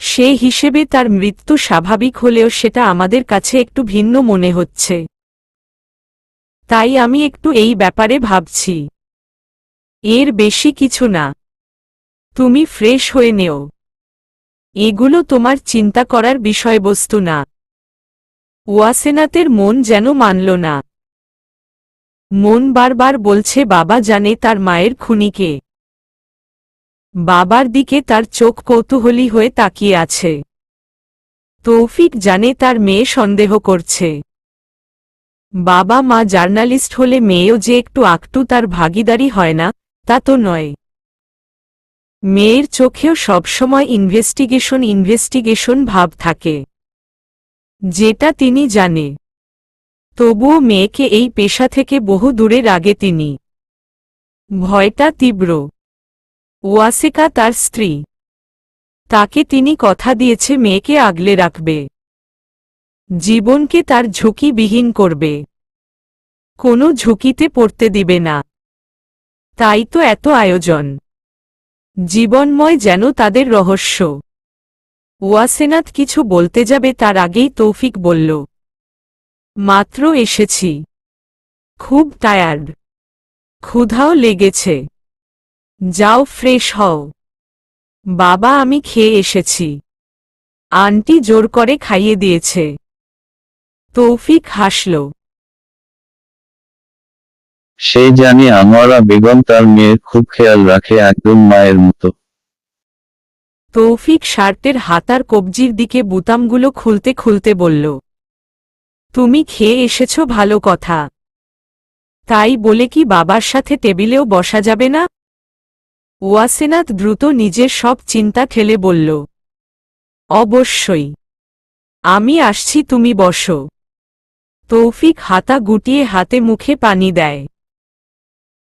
সে হিসেবে তার মৃত্যু স্বাভাবিক হলেও সেটা আমাদের কাছে একটু ভিন্ন মনে হচ্ছে। তাই আমি একটু এই ব্যাপারে ভাবছি। এর বেশি কিছু না। তুমি ফ্রেশ হয়ে নেও। এগুলো তোমার চিন্তা করার বিষয়বস্তু না। ওয়াসেনাতের মন যেন মানল না। মন বারবার বলছে বাবা জানে তার মায়ের খুনিকে। বাবার দিকে তার চোখ কৌতূহলী হয়ে তাকিয়ে আছে। তৌফিক জানে তার মেয়ে সন্দেহ করছে। বাবা মা জার্নালিস্ট হলে মেয়েও যে একটু আকটু তার ভাগীদারি হয় না, তা তো নয়। মেয়ের চোখেও সবসময় ইনভেস্টিগেশন ভাব থাকে, যেটা তিনি জানে। তবুও মেয়েকে এই পেশা থেকে বহু দূরে রাগে তিনি। ভয়টা তীব্র। ওয়াসিকা তার স্ত্রী। তাকে তিনি কথা দিয়েছে মেয়েকে আগলে রাখবে। জীবনকে তার ঝুঁকিবিহীন করবে। কোনো ঝুঁকিতে পড়তে দিবে না। তাই তো এত আয়োজন। জীবনময় যেন তাদের রহস্য। ওয়াসেনাত কিছু বলতে যাবে তার আগেই তৌফিক বলল, মাত্র এসেছি। খুব টায়ার্ড। ক্ষুধাও লেগেছে। যাও ফ্রেশ হও। বাবা আমি খেয়ে এসেছি। আন্টি জোর করে খাইয়ে দিয়েছে। তৌফিক হাসল। সে জানে আনোয়ারা বেগম তার মেয়ের খুব খেয়াল রাখে, একদম মায়ের মতো। তৌফিক শার্টের হাতার কবজির দিকে বুতামগুলো খুলতে খুলতে বলল, তুমি খেয়ে এসেছ ভালো কথা। তাই বলে কি বাবার সাথে টেবিলেও বসা যাবে না? ওয়াসেনাত দ্রুত নিজের সব চিন্তা ঠেলে বলল, অবশ্যই। আমি আসছি, তুমি বসো। তৌফিক হাতা গুটিয়ে হাতে মুখে পানি দেয়।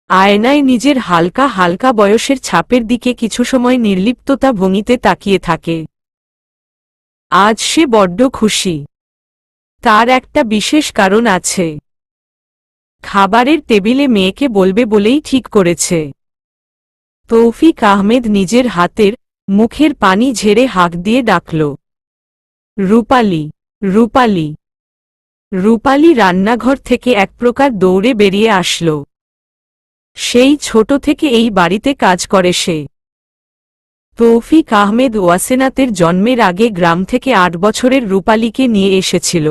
আয়নায় নিজের হালকা হালকা বয়সের ছাপের দিকে কিছু সময় নির্লিপ্ততা ভঙ্গিতে তাকিয়ে থাকে। আজ সে বড্ড খুশি। তার একটা বিশেষ কারণ আছে। খাবারের টেবিলে মেয়েকে বলবে বলেই ঠিক করেছে। তৌফিক আহমেদ নিজের হাতের মুখের পানি ঝেড়ে হাঁক দিয়ে ডাকল, রূপালী, রূপালী। রূপালী রান্নাঘর থেকে এক প্রকার দৌড়ে বেরিয়ে আসল। সেই ছোট থেকে এই বাড়িতে কাজ করে সে। তৌফিক আহমেদ ওয়াসেনাতের জন্মের আগে গ্রাম থেকে ৮ বছরের রূপালীকে নিয়ে এসেছিল।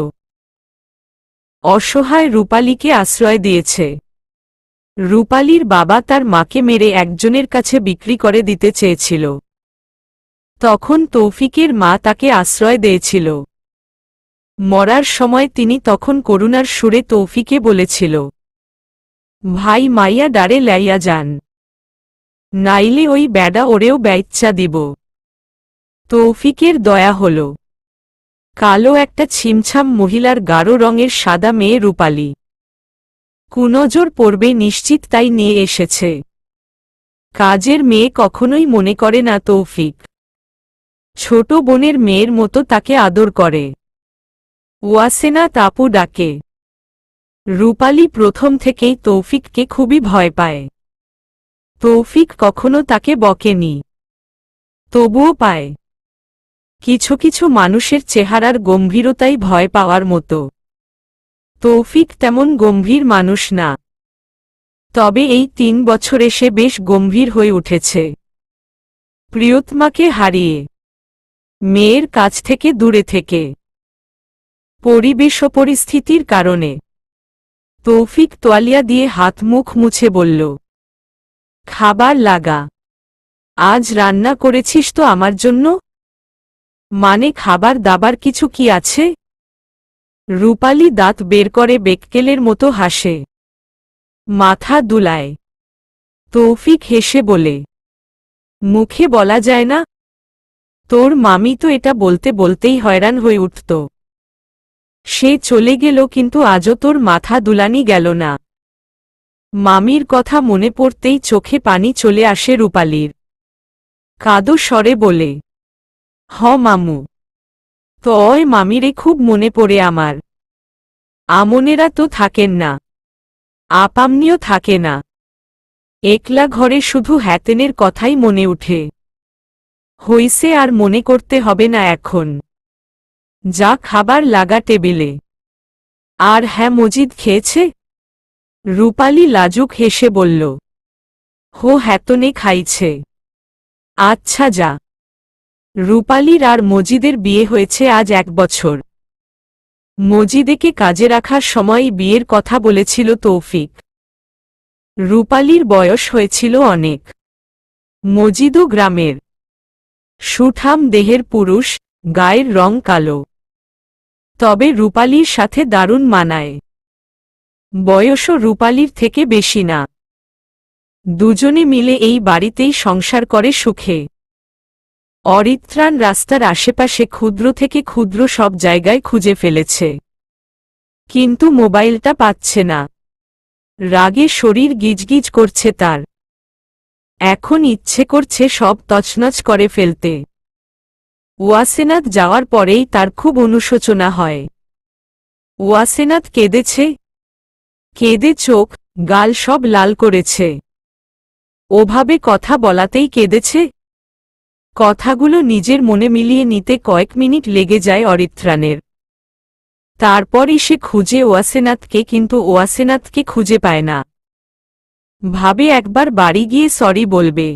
অসহায় রূপালীকে আশ্রয় দিয়েছে। রূপালীর বাবা তার মাকে মেরে একজনের কাছে বিক্রি করে দিতে চেয়েছিল। তখন তৌফিকের মা তাকে আশ্রয় দিয়েছিল। মরার সময় তিনি তখন করুণার সুরে তৌফিকে বলেছিল, ভাই মাইয়া ডারে লাইয়া যান, নাইলে ওই ব্যাডা ওরেও ব্যইচ্ছা দিব। তৌফিকের দয়া হল। কালো একটা ছিমছাম মহিলার গাঢ় রঙের সাদা মেয়ে রূপালী। কুনজর পড়বে নিশ্চিত, তাই নিয়ে এসেছে। কাজের মেয়ে কখনোই মনে করে না তৌফিক। ছোট বোনের মেয়ের মতো তাকে আদর করে। ওয়াসেনাত আপু ডাকে। রূপালী প্রথম থেকেই তৌফিককে খুবই ভয় পায়। তৌফিক কখনো তাকে বকেনি, তবুও পায়। কিছু কিছু মানুষের চেহারার গম্ভীরতাই ভয় পাওয়ার মতো। তৌফিক তেমন গম্ভীর মানুষ না। তবে এই ৩ বছরে সে বেশ গম্ভীর হয়ে উঠেছে। প্রিয়তমাকে হারিয়ে, মেয়ের কাছ থেকে দূরে থেকে, পরিবেশ ও পরিস্থিতির কারণে। তৌফিক তোয়ালিয়া দিয়ে হাত মুখ মুছে বলল, খাবার লাগা। আজ রান্না করেছিস তো আমার জন্য? মানে খাবার দাবার কিছু কি আছে? রূপালী দাঁত বের করে বেককেলের মতো হাসে, মাথা দুলায়। তৌফিক হেসে বলে, মুখে বলা যায় না? তোর মামি তো এটা বলতে বলতেই হয়রান হয়ে উঠত। সে চলে গেল, কিন্তু আজও তোর মাথা দুলানি গেল না। মামির কথা মনে পড়তেই চোখে পানি চলে আসে রূপালীর। কাদো স্বরে বলে, হ মামু, তো ওই মামিরে খুব মনে পড়ে আমার। আমনেরা তো থাকেন না, আপামনিও থাকে না, একলা ঘরে শুধু হ্যাতেনের কথাই মনে উঠে। হইছে, আর মনে করতে হবে না এখন, যা খাবার লাগা টেবিলে। আর হ্যাঁ, মজিদ খেয়েছে? রূপালী লাজুক হেসে বলল, হো হ্যাতনে খাইছে। আচ্ছা যা। রূপালীর আর মজিদের বিয়ে হয়েছে আজ 1 বছর। মজিদেকে কাজে রাখার সময়ই বিয়ের কথা বলেছিল তৌফিক। রূপালীর বয়স হয়েছিল অনেক। মজিদও গ্রামের, সুঠাম দেহের পুরুষ, গায়ের রং কালো। তবে রূপালীর সাথে দারুণ মানায়। বয়সও রূপালীর থেকে বেশি না। দুজনে মিলে এই বাড়িতেই সংসার করে সুখে। অরিত্রাণ রাস্তার আশেপাশে ক্ষুদ্র থেকে ক্ষুদ্র সব জায়গায় খুঁজে ফেলেছে, কিন্তু মোবাইলটা পাচ্ছে না। রাগে শরীর গিজগিজ করছে তার। এখন ইচ্ছে করছে সব তছনছ করে ফেলতে। ওয়াসেনাথ যাওয়ার পরেই তার খুব অনুশোচনা হয়। ওয়াসেনাথ কেঁদেছে, কেঁদে চোখ, গাল সব লাল করেছে। ওভাবে কথা বলাতেই কেঁদেছে। কথাগুলো নিজের মনে মিলিয়ে নিতে কয়েক মিনিট লেগে যায় অরিত্রাণের। তারপরই সে খুঁজে ওয়াসেনাথকে, কিন্তু ওয়াসেনাথকে খুঁজে পায় না। ভাবে একবার বাড়ি গিয়ে সরি বলবে,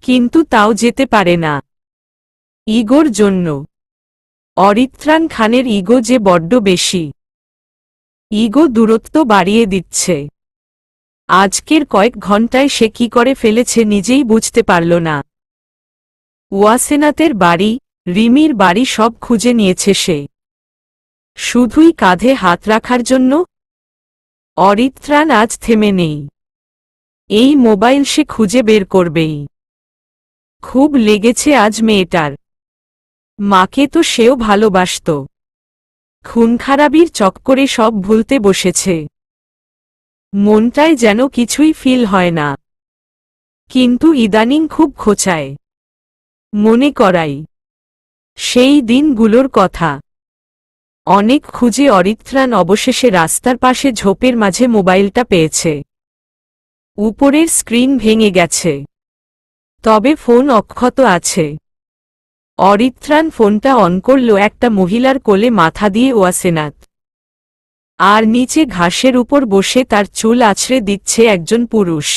কিন্তু তাও যেতে পারে না। ইগোর জন্য। অরিত্রাণ খানের ইগো যে বড্ড বেশি। ইগো দূরত্ব বাড়িয়ে দিচ্ছে। আজকের কয়েক ঘন্টায় সে কি করে ফেলেছে নিজেই বুঝতে পারল না। ওয়াসেনাথের বাড়ি, রিমির বাড়ি সব খুঁজে নিয়েছে সে, শুধুই কাঁধে হাত রাখার জন্য। অরিত্রাণ আজ থেমে নেই। এই মোবাইল সে খুঁজে বের করবেই। খুব লেগেছে আজ মেয়েটার। মাকে তো সেও ভালোবাসত। খুনখারাবির চক্করে সব ভুলতে বসেছে। মনটায় যেন কিছুই ফিল হয় না। কিন্তু ইদানিং খুব খোঁচায়। মনে করাই সেই দিনগুলোর কথা। অনেক খুঁজে অরিত্রাণ অবশেষে রাস্তার পাশে ঝোপের মাঝে মোবাইলটা পেয়েছে। উপরের স্ক্রিন ভেঙে গেছে, তবে ফোন অক্ষত আছে। অরিত্রাণ ফোনটা অন করল। একটা মহিলার কোলে মাথা দিয়ে ওয়াসেনাথ, আর নিচে ঘাসের উপর বসে তার চুল আছড়ে দিচ্ছে একজন পুরুষ।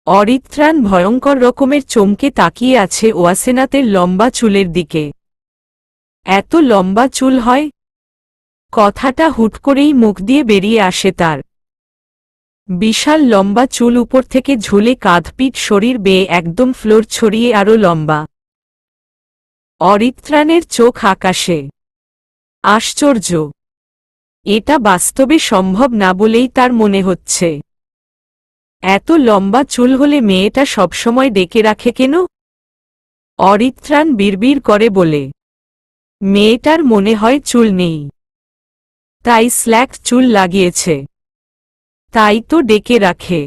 অরিত্রাণ ভয়ঙ্কর রকমের চমকে তাকিয়ে আছে ওয়াসেনাথের লম্বা চুলের দিকে। এত লম্বা চুল হয়? কথাটা হুট করেই মুখ দিয়ে বেরিয়ে আসে তার। বিশাল লম্বা চুল উপর থেকে ঝুলে কাঁধপিঠ শরীর বেয়ে একদম ফ্লোর ছড়িয়ে আরো লম্বা। অরিত্রাণের চোখ আকাশে। আশ্চর্য, এটা বাস্তবে সম্ভব না বলেই তার মনে হচ্ছে। এত লম্বা চুল হলে মেয়েটা সবসময় ডেকে রাখে কেন? অরিত্রাণ বিড়বিড় করে বলে, মেয়েটার মনে হয় চুল নেই, তাই স্ল্যাক চুল লাগিয়েছে, তাই তো ডেকে রাখে।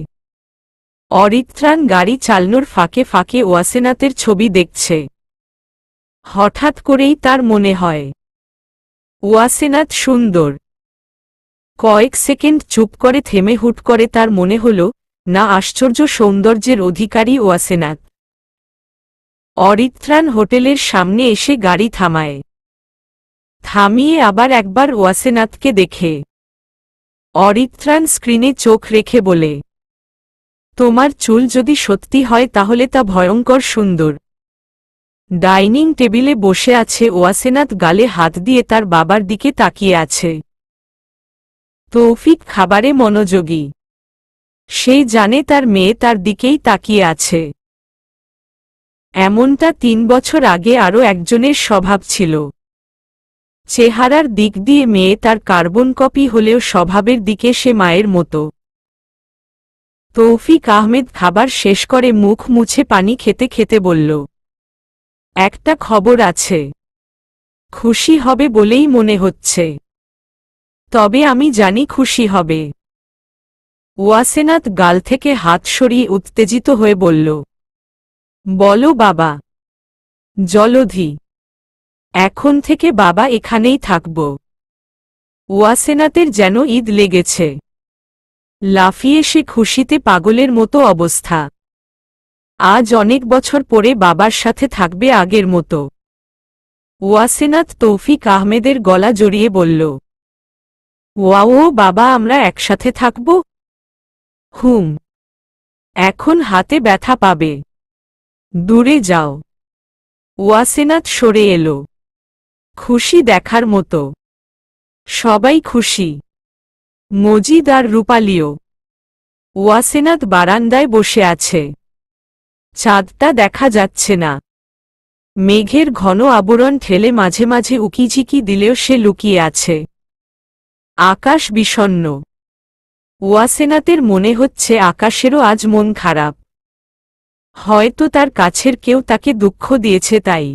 অরিত্রাণ গাড়ি চালানোর ফাঁকে ফাঁকে ওয়াসেনাথের ছবি দেখছে। হঠাৎ করেই তার মনে হয় ওয়াসেনাথ সুন্দর। কয়েক সেকেন্ড চুপ করে থেমে হুট করে তার মনে হল, না, আশ্চর্য সৌন্দর্যের অধিকারী ওয়াসেনাথ। অরিত্রাণ হোটেলের সামনে এসে গাড়ি থামায়। থামিয়ে আবার একবার ওয়াসেনাথকে দেখে অরিত্রাণ স্ক্রিনে চোখ রেখে বলে, তোমার চুল যদি সত্যি হয় তাহলে তা ভয়ঙ্কর সুন্দর। ডাইনিং টেবিলে বসে আছে ওয়াসেনাথ, গালে হাত দিয়ে তার বাবার দিকে তাকিয়ে আছে। তৌফিক খাবারে মনোযোগী। সে জানে তার মেয়ে তার দিকেই তাকিয়ে আছে। এমনটা 3 বছর আগে আরও একজনের স্বভাব ছিল। চেহারার দিক দিয়ে মেয়ে তার কার্বন কপি হলেও স্বভাবের দিকে সে মায়ের মতো। তৌফিক আহমেদ খাবার শেষ করে মুখ মুছে পানি খেতে খেতে বলল, একটা খবর আছে। খুশি হবে বলেই মনে হচ্ছে। তবে আমি জানি খুশি হবে। ওয়াসেনাথ গাল থেকে হাত সরিয়ে উত্তেজিত হয়ে বলল, বলো বাবা। জলধি। এখন থেকে বাবা এখানেই থাকব। ওয়াসেনাথের যেন ঈদ লেগেছে। লাফিয়ে সে খুশিতে পাগলের মতো অবস্থা। আজ অনেক বছর পরে বাবার সাথে থাকবে আগের মতো। ওয়াসেনাথ তৌফিক আহমেদের গলা জড়িয়ে বলল, ওয়াও বাবা, আমরা একসাথে থাকব? হুম। এখন হাতে ব্যথা পাবে। দূরে যাও। ওয়াসেনাথ সরে এলো। খুশি দেখার মতো। সবাই খুশি। মজিদ আর রূপালিও। ওয়াসেনাথ বারান্দায় বসে আছে। চাঁদটা দেখা যাচ্ছে না। মেঘের ঘন আবরণ ঠেলে মাঝে মাঝে উকিঝিকি দিলেও সে লুকিয়ে আছে। আকাশ বিষণ্ণ। ওয়াসেনাথের মনে হচ্ছে আকাশেরও আজ মন খারাপ। হয়তো তার কাছের কেউ তাকে দুঃখ দিয়েছে তাই।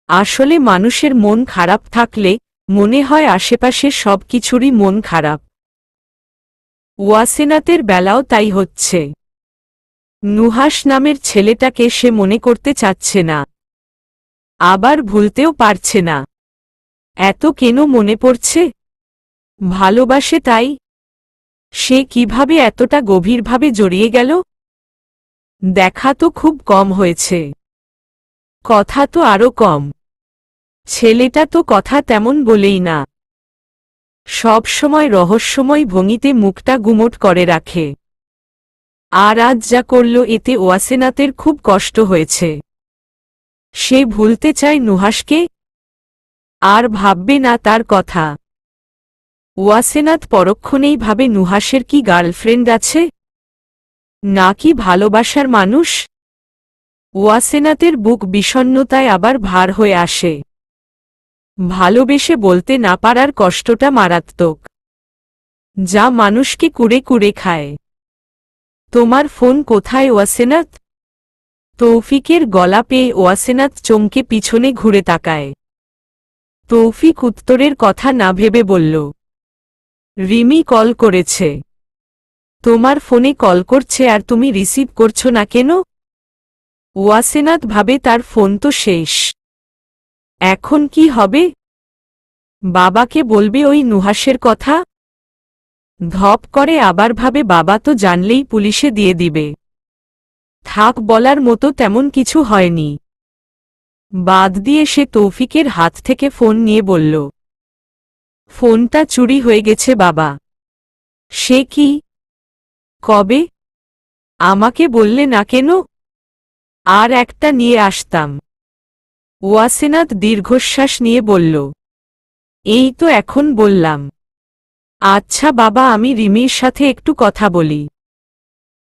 আসলে মানুষের মন খারাপ থাকলে মনে হয় আশেপাশের সব কিছুরই মন খারাপ। ওয়াসেনাথের বেলাও তাই হচ্ছে। নুহাস নামের ছেলেটাকে সে মনে করতে চাচ্ছে না। আবার ভুলতেও পারছে না। এত কেন মনে পড়ছে? ভালোবাসে তাই? সে কিভাবে এতটা গভীরভাবে জড়িয়ে গেল? দেখা তো খুব কম হয়েছে। কথা তো আরো কম। ছেলেটা তো কথা তেমন বলেই না। সব সময় রহস্যময় ভঙ্গিতে মুখটা গুমোট করে রাখে। আর আজ যা করল এতে ওয়াসেনাথের খুব কষ্ট হয়েছে। সে ভুলতে চায় নুহাসকে। আর ভাববে না তার কথা। ওয়াসেনাথ পরক্ষণেই ভাবে নুহাসের কি গার্লফ্রেন্ড আছে, নাকি ভালোবাসার মানুষ। ওয়াসেনাথের বুক বিষণ্ণতায় আবার ভার হয়ে আসে। ভালোবেসে বলতে না পারার কষ্টটা মারাত্মক। যা মানুষকে কুড়ে কুড়ে খায়। তোমার ফোন কোথায় ওয়াসেনাথ? তৌফিকের গলা পেয়ে ওয়াসেনাথ চমকে পিছনে ঘুরে তাকায়। তৌফিক উত্তরের কথা না ভেবে বলল, রিমি কল করেছে। তোমার ফোনে কল করছে আর তুমি রিসিভ করছো না কেন? ওয়াসেনাথ ভাবে তার ফোন তো শেষ। এখন কি হবে? বাবাকে বলবে ওই নুহাসের কথা? ধপ করে আবার ভাবে বাবা তো জানলেই পুলিশে দিয়ে দিবে। থাক, বলার মতো তেমন কিছু হয়নি। বাদ দিয়ে সে তৌফিকের হাত থেকে ফোন নিয়ে বলল, ফোনটা চুরি হয়ে গেছে বাবা। সে কি? কবে? আমাকে বললে না কেন? আর একটা নিয়ে আসতাম। ওয়াসেনাথ দীর্ঘশ্বাস নিয়ে বলল, এই তো এখন বললাম। আচ্ছা বাবা, আমি রিমির সাথে একটু কথা বলি।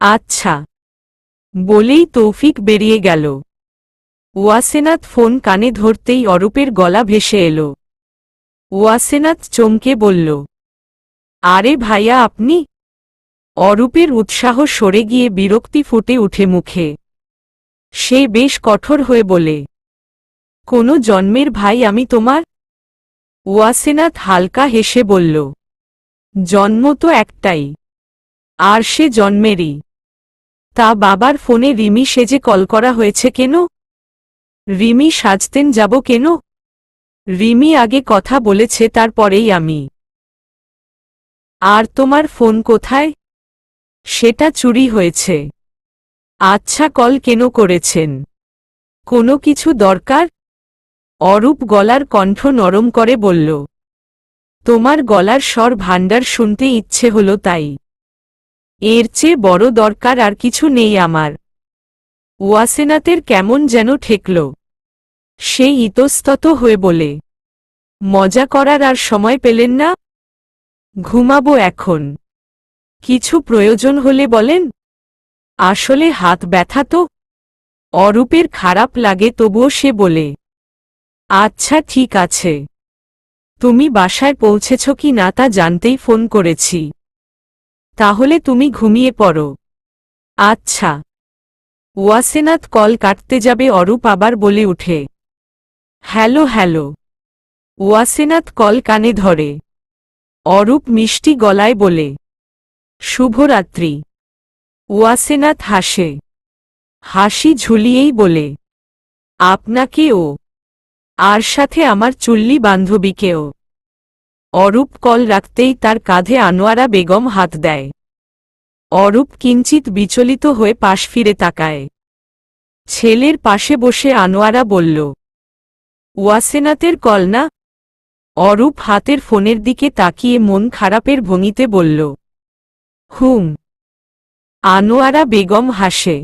আচ্ছা। বলেই তৌফিক বেরিয়ে গেল। ওয়াসেনাথ ফোন কানে ধরতেই অরূপের গলা ভেসে এলো। ওয়াসেনাথ চমকে বলল, আরে ভাইয়া আপনি? অরূপের উৎসাহ সরে গিয়ে বিরক্তি ফুটে উঠে মুখে। সে বেশ কঠোর হয়ে বলে, কোনো জন্মের ভাই আমি তোমার? ওয়াসেনাথ হালকা হেসে বলল, জন্ম তো একটাই। আর সে জন্মেরই। তা বাবার ফোনে রিমি সেজে কল করা হয়েছে কেন? রিমি সাজতেন যাব কেন? রিমি আগে কথা বলেছে, তারপরেই আমি। আর তোমার ফোন কোথায়? সেটা চুরি হয়েছে। আচ্ছা, কল কেন করেছেন? কোনো কিছু দরকার? অরূপ গলার কণ্ঠ নরম করে বলল, তোমার গলার স্বর ভাণ্ডার শুনতে ইচ্ছে হলো তাই। এর চেয়ে বড় দরকার আর কিছু নেই আমার। ওয়াসেনাথের কেমন যেন ঠেকল। সে ইতস্তত হয়ে বলে, মজা করার আর সময় পেলেন না? ঘুমাবো এখন। কিছু প্রয়োজন হলে বলেন। আসলে হাত ব্যথা তো। অরূপের খারাপ লাগে, তবুও সে বলে, আচ্ছা ঠিক আছে। তুমি বাসায় পৌঁছেছ কি না তা জানতেই ফোন করেছি। তাহলে তুমি ঘুমিয়ে পড়ো। আচ্ছা। ওয়াসেনাথ কল কাটতে যাবে, অরূপ আবার বলে উঠে, হ্যালো হ্যালো। ওয়াসেনাথ কল কানে ধরে। অরূপ মিষ্টি গলায় বলে, শুভরাত্রি। ওয়াসেনাথ হাসে। হাসি ঝুলিয়েই বলে, আপনাকেও, আর সাথে আমার চুল্লি বান্ধবীকেও। অরূপ কল রাখতেই তার কাঁধে আনোয়ারা বেগম হাত দেয়। অরূপ কিঞ্চিত বিচলিত হয়ে পাশ ফিরে তাকায়। ছেলের পাশে বসে আনোয়ারা বলল, ওয়াসেনাথের কল না? অরূপ হাতের ফোনের দিকে তাকিয়ে মন খারাপের ভঙ্গিতে বলল, হুম। আনোয়ারা বেগম হাসে।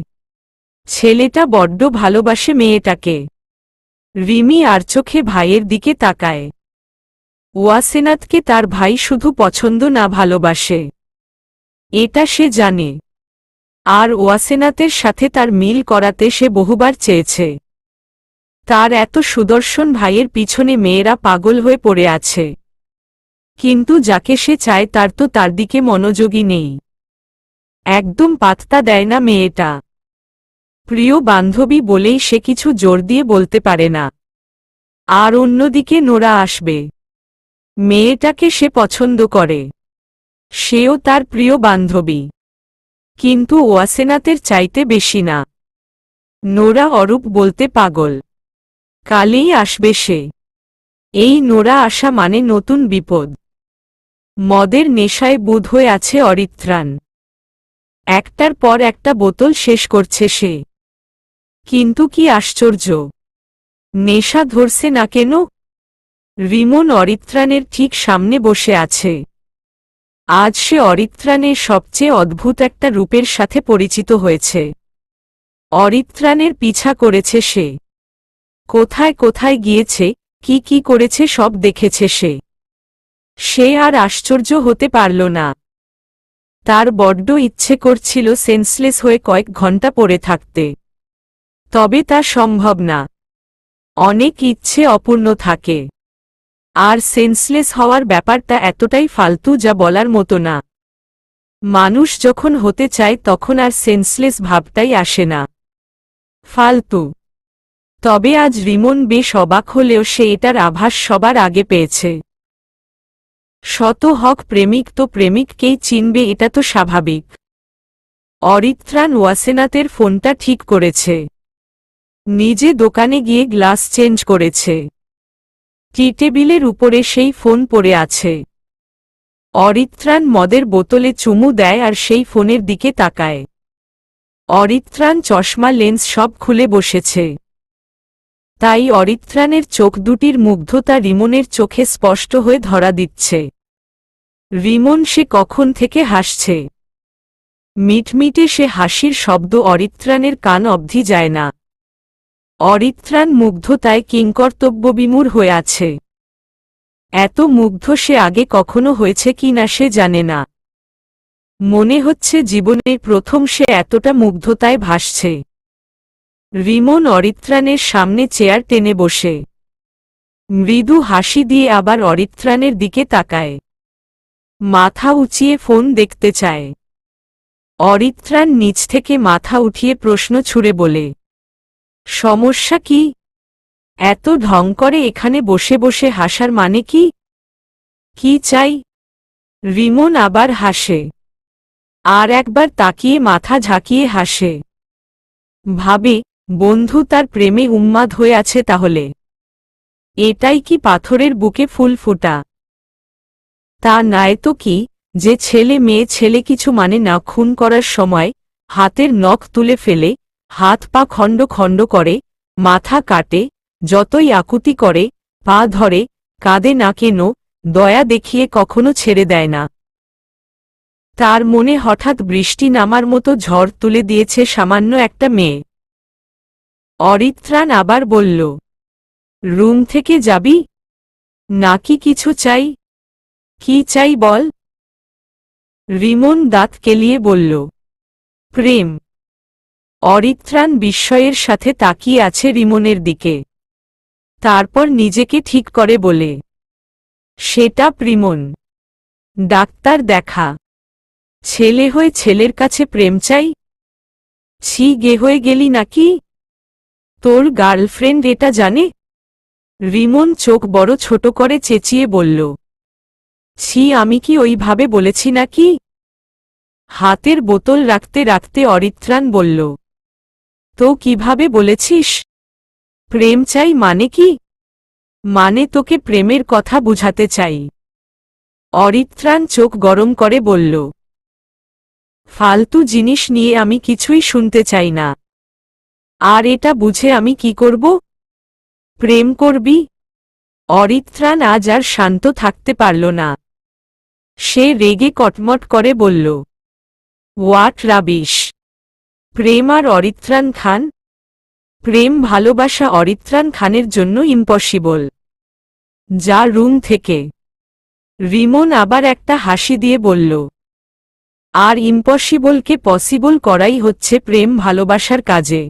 ছেলেটা বড্ড ভালোবাসে মেয়েটাকে। রিমি আর চোখে ভাইয়ের দিকে তাকায়। ওয়াসেনাথকে তার ভাই শুধু পছন্দ না ভালোবাসে, এটা সে জানে। আর ওয়াসেনাথের সাথে তার মিল করাতে সে বহুবার চেয়েছে। তার এত সুদর্শন ভাইয়ের পিছনে মেয়েরা পাগল হয়ে পড়ে আছে, কিন্তু যাকে সে চায় তার তো তার দিকে মনোযোগী নেই। একদম পাত্তা দেয় না মেয়েটা। প্রিয় বান্ধবী বলেই সে কিছু জোর দিয়ে বলতে পারে না। আর অন্যদিকে নোরা আসবে। মেয়েটাকে সে পছন্দ করে, সেও তার প্রিয় বান্ধবী, কিন্তু ওয়াসেনাথের চাইতে বেশি না। নোরা অরূপ বলতে পাগল। কালেই আসবে সে। এই নোরা আসা মানে নতুন বিপদ। মদের নেশায় বুঁদ হয়ে আছে অরিত্রাণ। একটার পর একটা বোতল শেষ করছে সে। কিন্তু কি আশ্চর্য, নেশা ধরছে না কেন? রিমন অরিত্রাণের ঠিক সামনে বসে আছে। আজ সে অরিত্রাণের সবচেয়ে অদ্ভুত একটা রূপের সাথে পরিচিত হয়েছে। অরিত্রাণের পিছা করেছে সে। কোথায় কোথায় গিয়েছে, কি কি করেছে সব দেখেছে সে। সে আর আশ্চর্য হতে পারল না। তার বড্ড ইচ্ছে করছিল সেন্সলেস হয়ে কয়েক ঘন্টা পড়ে থাকতে, তবে তা সম্ভব না। অনেক ইচ্ছে অপূর্ণ থাকে। আর সেন্সলেস হওয়ার ব্যাপারটা এতটাই ফালতু যা বলার মতো না। মানুষ যখন হতে চায় তখন আর সেন্সলেস ভাবটাই আসে না, ফালতু। তবে আজ রিমন বেশ অবাক হলেও সে এটার আভাস সবার আগে পেয়েছে। শত হক প্রেমিক তো প্রেমিককেই চিনবে, এটা তো স্বাভাবিক। অরিত্রাণ ওয়াসেনাথের ফোনটা ঠিক করেছে। নিজে দোকানে গিয়ে গ্লাস চেঞ্জ করেছে। টি টেবিলের উপরে সেই ফোন পড়ে আছে। অরিত্রাণ মদের বোতলে চুমু দেয় আর সেই ফোনের দিকে তাকায়। অরিত্রাণ চশমা লেন্স সব খুলে বসেছে। তাই অরিত্রাণের চোখ দুটির মুগ্ধতা রিমনের চোখে স্পষ্ট হয়ে ধরা দিচ্ছে। রিমন সে কখন থেকে হাসছে। মিটমিটে সে হাসির শব্দ অরিত্রাণের কান অবধি যায় না। অরিত্রাণ মুগ্ধতায় কিংকর্তব্যবিমূঢ় হয়ে আছে। এত মুগ্ধ সে আগে কখনো হয়েছে কি না সে জানে না। মনে হচ্ছে জীবনের প্রথম সে এতটা মুগ্ধতায় ভাসছে। রিমন অরিত্রাণের সামনে চেয়ার টেনে বসে মৃদু হাসি দিয়ে আবার অরিত্রাণের দিকে তাকায়। মাথা উঁচিয়ে ফোন দেখতে চায়। অরিত্রাণ নিচ থেকে মাথা উঠিয়ে প্রশ্ন ছুড়ে বলে, সমস্যা কি? এত ঢং করে এখানে বসে বসে হাসার মানে কি? কি চাই? রিমন আবার হাসে। আর একবার তাকিয়ে মাথা ঝাঁকিয়ে হাসে। ভাবে, বন্ধু তার প্রেমে উন্মাদ হয়ে আছে তাহলে। এটাই কি পাথরের বুকে ফুল ফোটা? তা নয় তো কি, যে ছেলে মেয়ে ছেলে কিছু মানে না খুন করার সময় হাতের নখ তুলে ফেলে, হাত পা খণ্ড খণ্ড করে, মাথা কাটে, যতই আকুতি করে, পা ধরে, কাঁদে না কেন, দয়া দেখিয়ে কখনো ছেড়ে দেয় না। তার মনে হঠাৎ বৃষ্টি নামার মতো ঝড় তুলে দিয়েছে সামান্য একটা মেয়ে। অরিত্রাণ আবার বলল, রুম থেকে যাবি? নাকি কিছু চাই? কি চাই বল? রিমন দাঁত কেলিয়ে বলল, প্রেম। অরিত্রাণ বিস্ময়ের সাথে তাকিয়ে আছে রিমনের দিকে। তারপর নিজেকে ঠিক করে বলে, সেটা প্রিমন। ডাক্তার দেখা। ছেলে হয়ে ছেলের কাছে প্রেম চাই? ছি, গে হয়ে গেলি নাকি? তোর গার্লফ্রেন্ড এটা জানে? রিমন চোখ বড় ছোট করে চেঁচিয়ে বলল, ছি, আমি কি ওইভাবে বলেছি নাকি? হাতের বোতল রাখতে রাখতে অরিত্রাণ বলল, তো কিভাবে বলেছিস? প্রেম চাই মানে কি? মানে তোকে প্রেমের কথা বুঝাতে চাই। অরিত্রাণ চোখ গরম করে বলল, ফালতু জিনিস নিয়ে আমি কিছুই শুনতে চাই না। আর এটা বুঝে আমি কি করব? প্রেম করবি? অরিত্রাণ আজ আর শান্ত থাকতে পারল না। সে রেগে কটমট করে বলল, হোয়াট রাবিশ! প্রেম আর অরিত্রাণ খান? প্রেম ভালোবাসা অরিত্রাণ খানের জন্য ইম্পসিবল। যা রুম থেকে। রিমন আবার একটা হাসি দিয়ে বলল, আর ইম্পসিবলকে পসিবল করাই হচ্ছে প্রেম ভালোবাসার কাজে।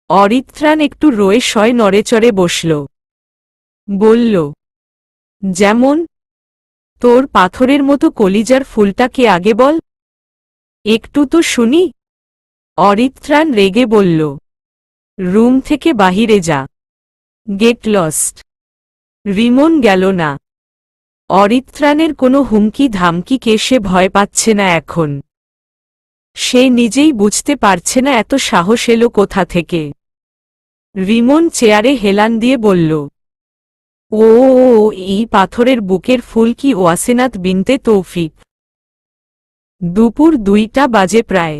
অরিত্রাণ একটু রয়ে শয় নড়েচড়ে বসল। বলল, যেমন? তোর পাথরের মতো কলিজার ফুলটাকে আগে বল, একটু তো শুনি। অরিত্রাণ রেগে বলল, রুম থেকে বাহিরে যা। Get lost. রিমন গেল না। অরিত্রাণের কোনো হুমকি ধামকিকে সে ভয় পাচ্ছে না এখন। সে নিজেই বুঝতে পারছে না এত সাহস এলো কোথা থেকে। রিমন চেয়ারে হেলান দিয়ে বলল, ও, এই পাথরের বুকের ফুল কি ওয়াসেনাত বিনতে তৌফিক? দুপুর 2টা বাজে প্রায়।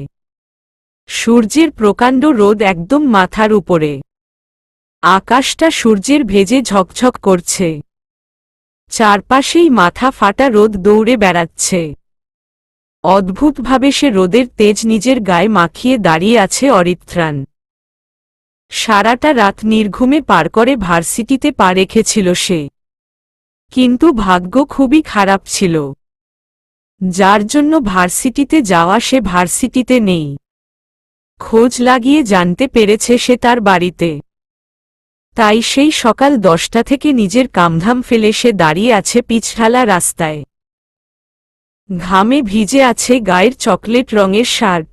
সূর্যের প্রকাণ্ড রোদ একদম মাথার উপরে। আকাশটা সূর্যের ভেজে ঝকঝক করছে। চারপাশেই মাথা ফাটা রোদ দৌড়ে বেড়াচ্ছে। অদ্ভুতভাবে সে রোদের তেজ নিজের গায়ে মাখিয়ে দাঁড়িয়ে আছে অরিত্রাণ। সারাটা রাত নির্ঘুমে পার করে ভার্সিটিতে পা রেখেছিল সে। কিন্তু ভাগ্য খুবই খারাপ ছিল। যার জন্য ভার্সিটিতে যাওয়া সে ভার্সিটিতে নেই। খোঁজ লাগিয়ে জানতে পেরেছে সে তার বাড়িতে। তাই সেই সকাল 10টা থেকে নিজের কামধাম ফেলে সে দাঁড়িয়ে আছে পিছঢালা রাস্তায়। ঘামে ভিজে আছে গায়ের চকলেট রঙের শার্ট।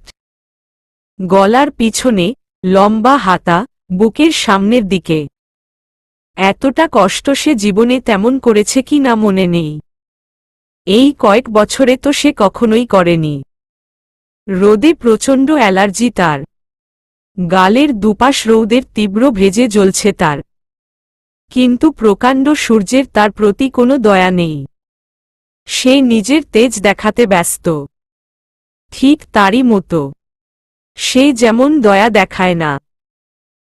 গলার পিছনে লম্বা হাতা, বুকের সামনের দিকে। এতটা কষ্ট সে জীবনে তেমন করেছে কি না মনে নেই। এই কয়েক বছরে তো সে কখনোই করেনি। রোদে প্রচণ্ড অ্যালার্জি তার। গালের দুপাশ রৌদের তীব্র ভেজে জ্বলছে তার। কিন্তু প্রকাণ্ড সূর্যের তার প্রতি কোনো দয়া নেই। সে নিজের তেজ দেখাতে ব্যস্ত। ঠিক তারই মতো। সে যেমন দয়া দেখায় না,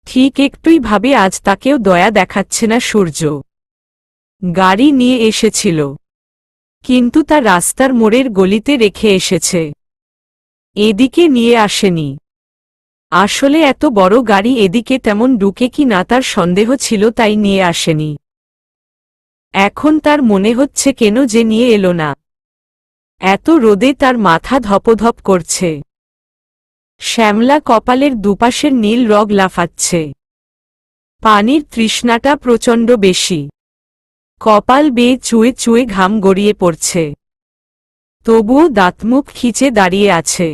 ঠিক একটুই ভাবে আজ তাকেও দয়া দেখাচ্ছে না সূর্য। গাড়ি নিয়ে এসেছিল, কিন্তু তা রাস্তার মোড়ের গলিতে রেখে এসেছে। এদিকে নিয়ে আসেনি। আসলে এত বড় গাড়ি এদিকে তেমন ঢুকে কি না তার সন্দেহ ছিল, তাই নিয়ে আসেনি। এখন তার মনে হচ্ছে কেন যে নিয়ে এলো না। এত রোদে তার মাথা ধপধপ করছে। শ্যামলা কপালের দুপাশের নীল রগ লাফাচ্ছে। পানির তৃষ্ণাটা প্রচণ্ড বেশি। কপাল বেয়ে চুয়ে চুয়ে ঘাম গড়িয়ে পড়ছে। তবুও দাঁতমুখ খিচে দাঁড়িয়ে আছে।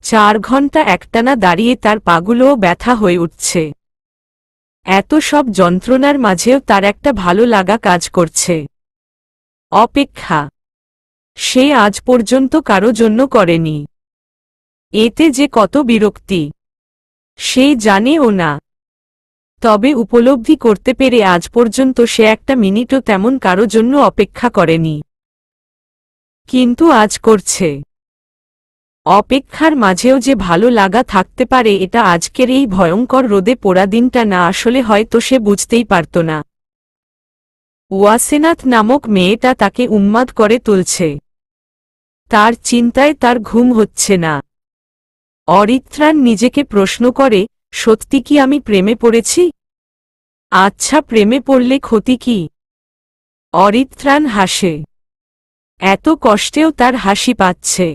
4 ঘন্টা একটানা দাঁড়িয়ে তার পাগুলোও ব্যথা হয়ে উঠছে। এত সব যন্ত্রণার মাঝেও তার একটা ভালো লাগা কাজ করছে। অপেক্ষা। সে আজ পর্যন্ত কারো জন্য করেনি। এতে যে কত বিরক্তি সে জানেও না। তবে উপলব্ধি করতে পেরে আজ পর্যন্ত সে একটা মিনিটও তেমন কারো জন্য অপেক্ষা করেনি। কিন্তু আজ করছে। অপেক্ষার মাঝেও যে ভালো লাগা থাকতে পারে, এটা আজকের এই ভয়ঙ্কর রোদে পোড়া দিনটা না আসলে হয়তো সে বুঝতেই পারত না। ওয়াসেনাথ নামক মেয়েটা তাকে উন্মাদ করে তুলছে। তার চিন্তায় তার ঘুম হচ্ছে না। অরিত্রাণ নিজেকে প্রশ্ন করে, সত্যি কি আমি প্রেমে পড়েছি? আচ্ছা, প্রেমে পড়লে ক্ষতি কি? অরিত্রাণ হাসে। এত কষ্টেও তার হাসি পাচ্ছে।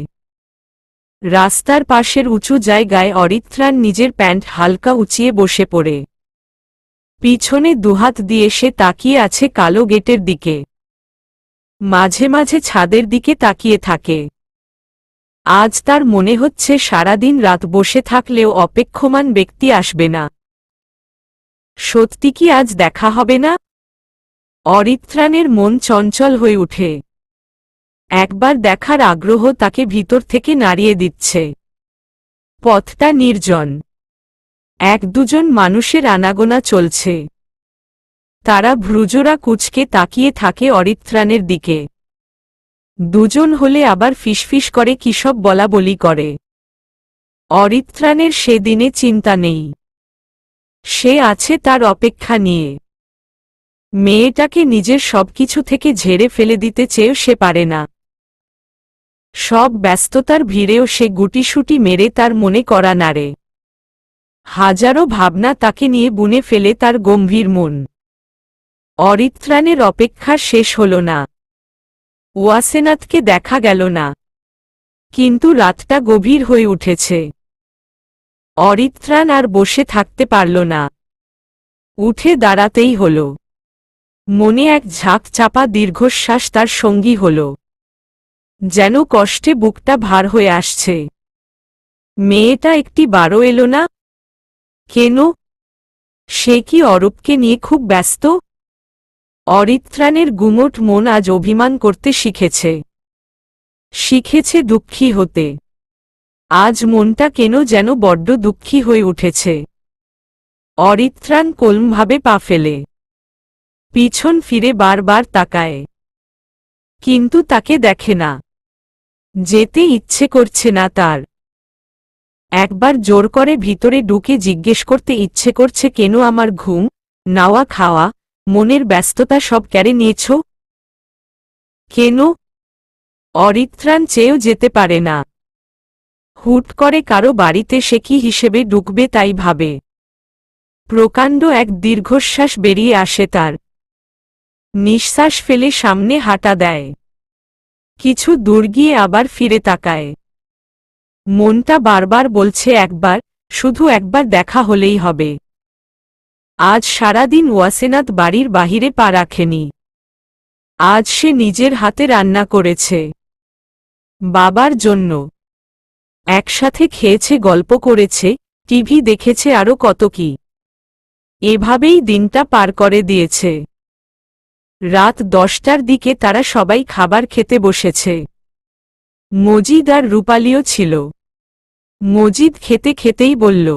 রাস্তার পাশের উঁচু জায়গায় অরিত্রাণ নিজের প্যান্ট হালকা উঁচিয়ে বসে পড়ে। পিছনে দুহাত দিয়ে সে তাকিয়ে আছে কালো গেটের দিকে। মাঝে মাঝে ছাদের দিকে তাকিয়ে থাকে। আজ তার মনে হচ্ছে সারাদিন রাত বসে থাকলেও অপেক্ষমান ব্যক্তি আসবে না। সত্যি কি আজ দেখা হবে না? অরিত্রাণের মন চঞ্চল হয়ে ওঠে। একবার দেখার আগ্রহ তাকে ভিতর থেকে নাড়িয়ে দিচ্ছে। পথটা নির্জন। এক দুজন মানুষের আনাগোনা চলছে। তারা ভ্রুজোড়া কুঁচকে তাকিয়ে থাকে অরিত্রাণের দিকে। দুজন হলে আবার ফিসফিস করে কিসব বলাবলি করে। অরিত্রাণের সেদিনে চিন্তা নেই। সে আছে তার অপেক্ষা নিয়ে। মেয়েটাকে নিজের সবকিছু থেকে ঝেড়ে ফেলে দিতে চেয়েও সে পারে না। সব ব্যস্ততার ভিড়েও সে গুটিসুটি মেরে তার মনে করা নাড়ে। হাজারো ভাবনা তাকে নিয়ে বুনে ফেলে তার গম্ভীর মন। অরিত্রাণের অপেক্ষা শেষ হল না। ওয়াসেনাথকে দেখা গেল না। কিন্তু রাতটা গভীর হয়ে উঠেছে। অরিত্রাণ আর বসে থাকতে পারল না। উঠে দাঁড়াতেই হল। মনে এক ঝাঁক চাপা দীর্ঘশ্বাস তার সঙ্গী হল। যেন কষ্টে বুকটা ভার হয়ে আসছে। মেয়েটা একটি বারও এলো না? কেন? সে কি অরূপকে নিয়ে খুব ব্যস্ত? অরিত্রাণের গুমোট মন আজ অভিমান করতে শিখেছে। শিখেছে দুঃখী হতে। আজ মনটা কেন যেন বড্ড দুঃখী হয়ে উঠেছে। অরিত্রাণ কলমভাবে পা ফেলে পিছন ফিরে বারবার তাকায়। কিন্তু তাকে দেখে না। যেতে ইচ্ছে করছে না তার। একবার জোর করে ভিতরে ঢুকে জিজ্ঞেস করতে ইচ্ছে করছে, কেন আমার ঘুম, নাওয়া খাওয়া, মনের ব্যস্ততা সব কেড়ে নিয়েছ? কেন? অরিত্রাণ চেয়েও যেতে পারে না। হুট করে কারো বাড়িতে সে কি হিসেবে ঢুকবে তাই ভাবে। প্রকাণ্ড এক দীর্ঘশ্বাস বেরিয়ে আসে তার। নিঃশ্বাস ফেলে সামনে হাঁটা দেয়। কিছু দূর গিয়ে আবার ফিরে তাকায়। মনটা বারবার বলছে একবার, শুধু একবার দেখা হলেই হবে। আজ সারাদিন ওয়াসেনাথ বাড়ির বাহিরে পা রাখেনি। আজ সে নিজের হাতে রান্না করেছে বাবার জন্য। একসাথে খেয়েছে, গল্প করেছে, টিভি দেখেছে, আরও কত কি। এভাবেই দিনটা পার করে দিয়েছে। রাত 10টার দিকে তারা সবাই খাবার খেতে বসেছে। মজিদ আর রূপালীও ছিল। মজিদ খেতে খেতেই বলল,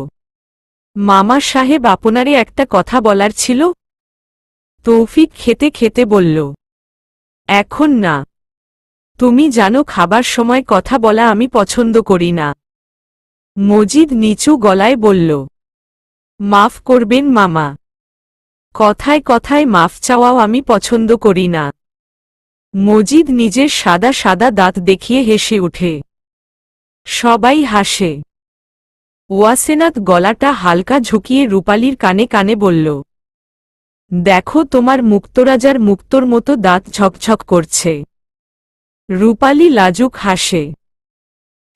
মামা সাহেব আপনারে একটা কথা বলার ছিল। তৌফিক খেতে খেতে বলল, এখন না। তুমি জানো খাবার সময় কথা বলা আমি পছন্দ করি না। মজিদ নিচু গলায় বলল, মাফ করবেন মামা। কথায় কথায় মাফ চাওয়াও আমি পছন্দ করি না। মজিদ নিজের সাদা সাদা দাঁত দেখিয়ে হেসে ওঠে। সবাই হাসে। ওয়াসেনাথ গলাটা হালকা ঝুঁকিয়ে রূপালীর কানে কানে বলল, দেখো তোমার মুক্তরাজার মুক্তোর মতো দাঁত ঝকঝক করছে। রূপালী লাজুক হাসে।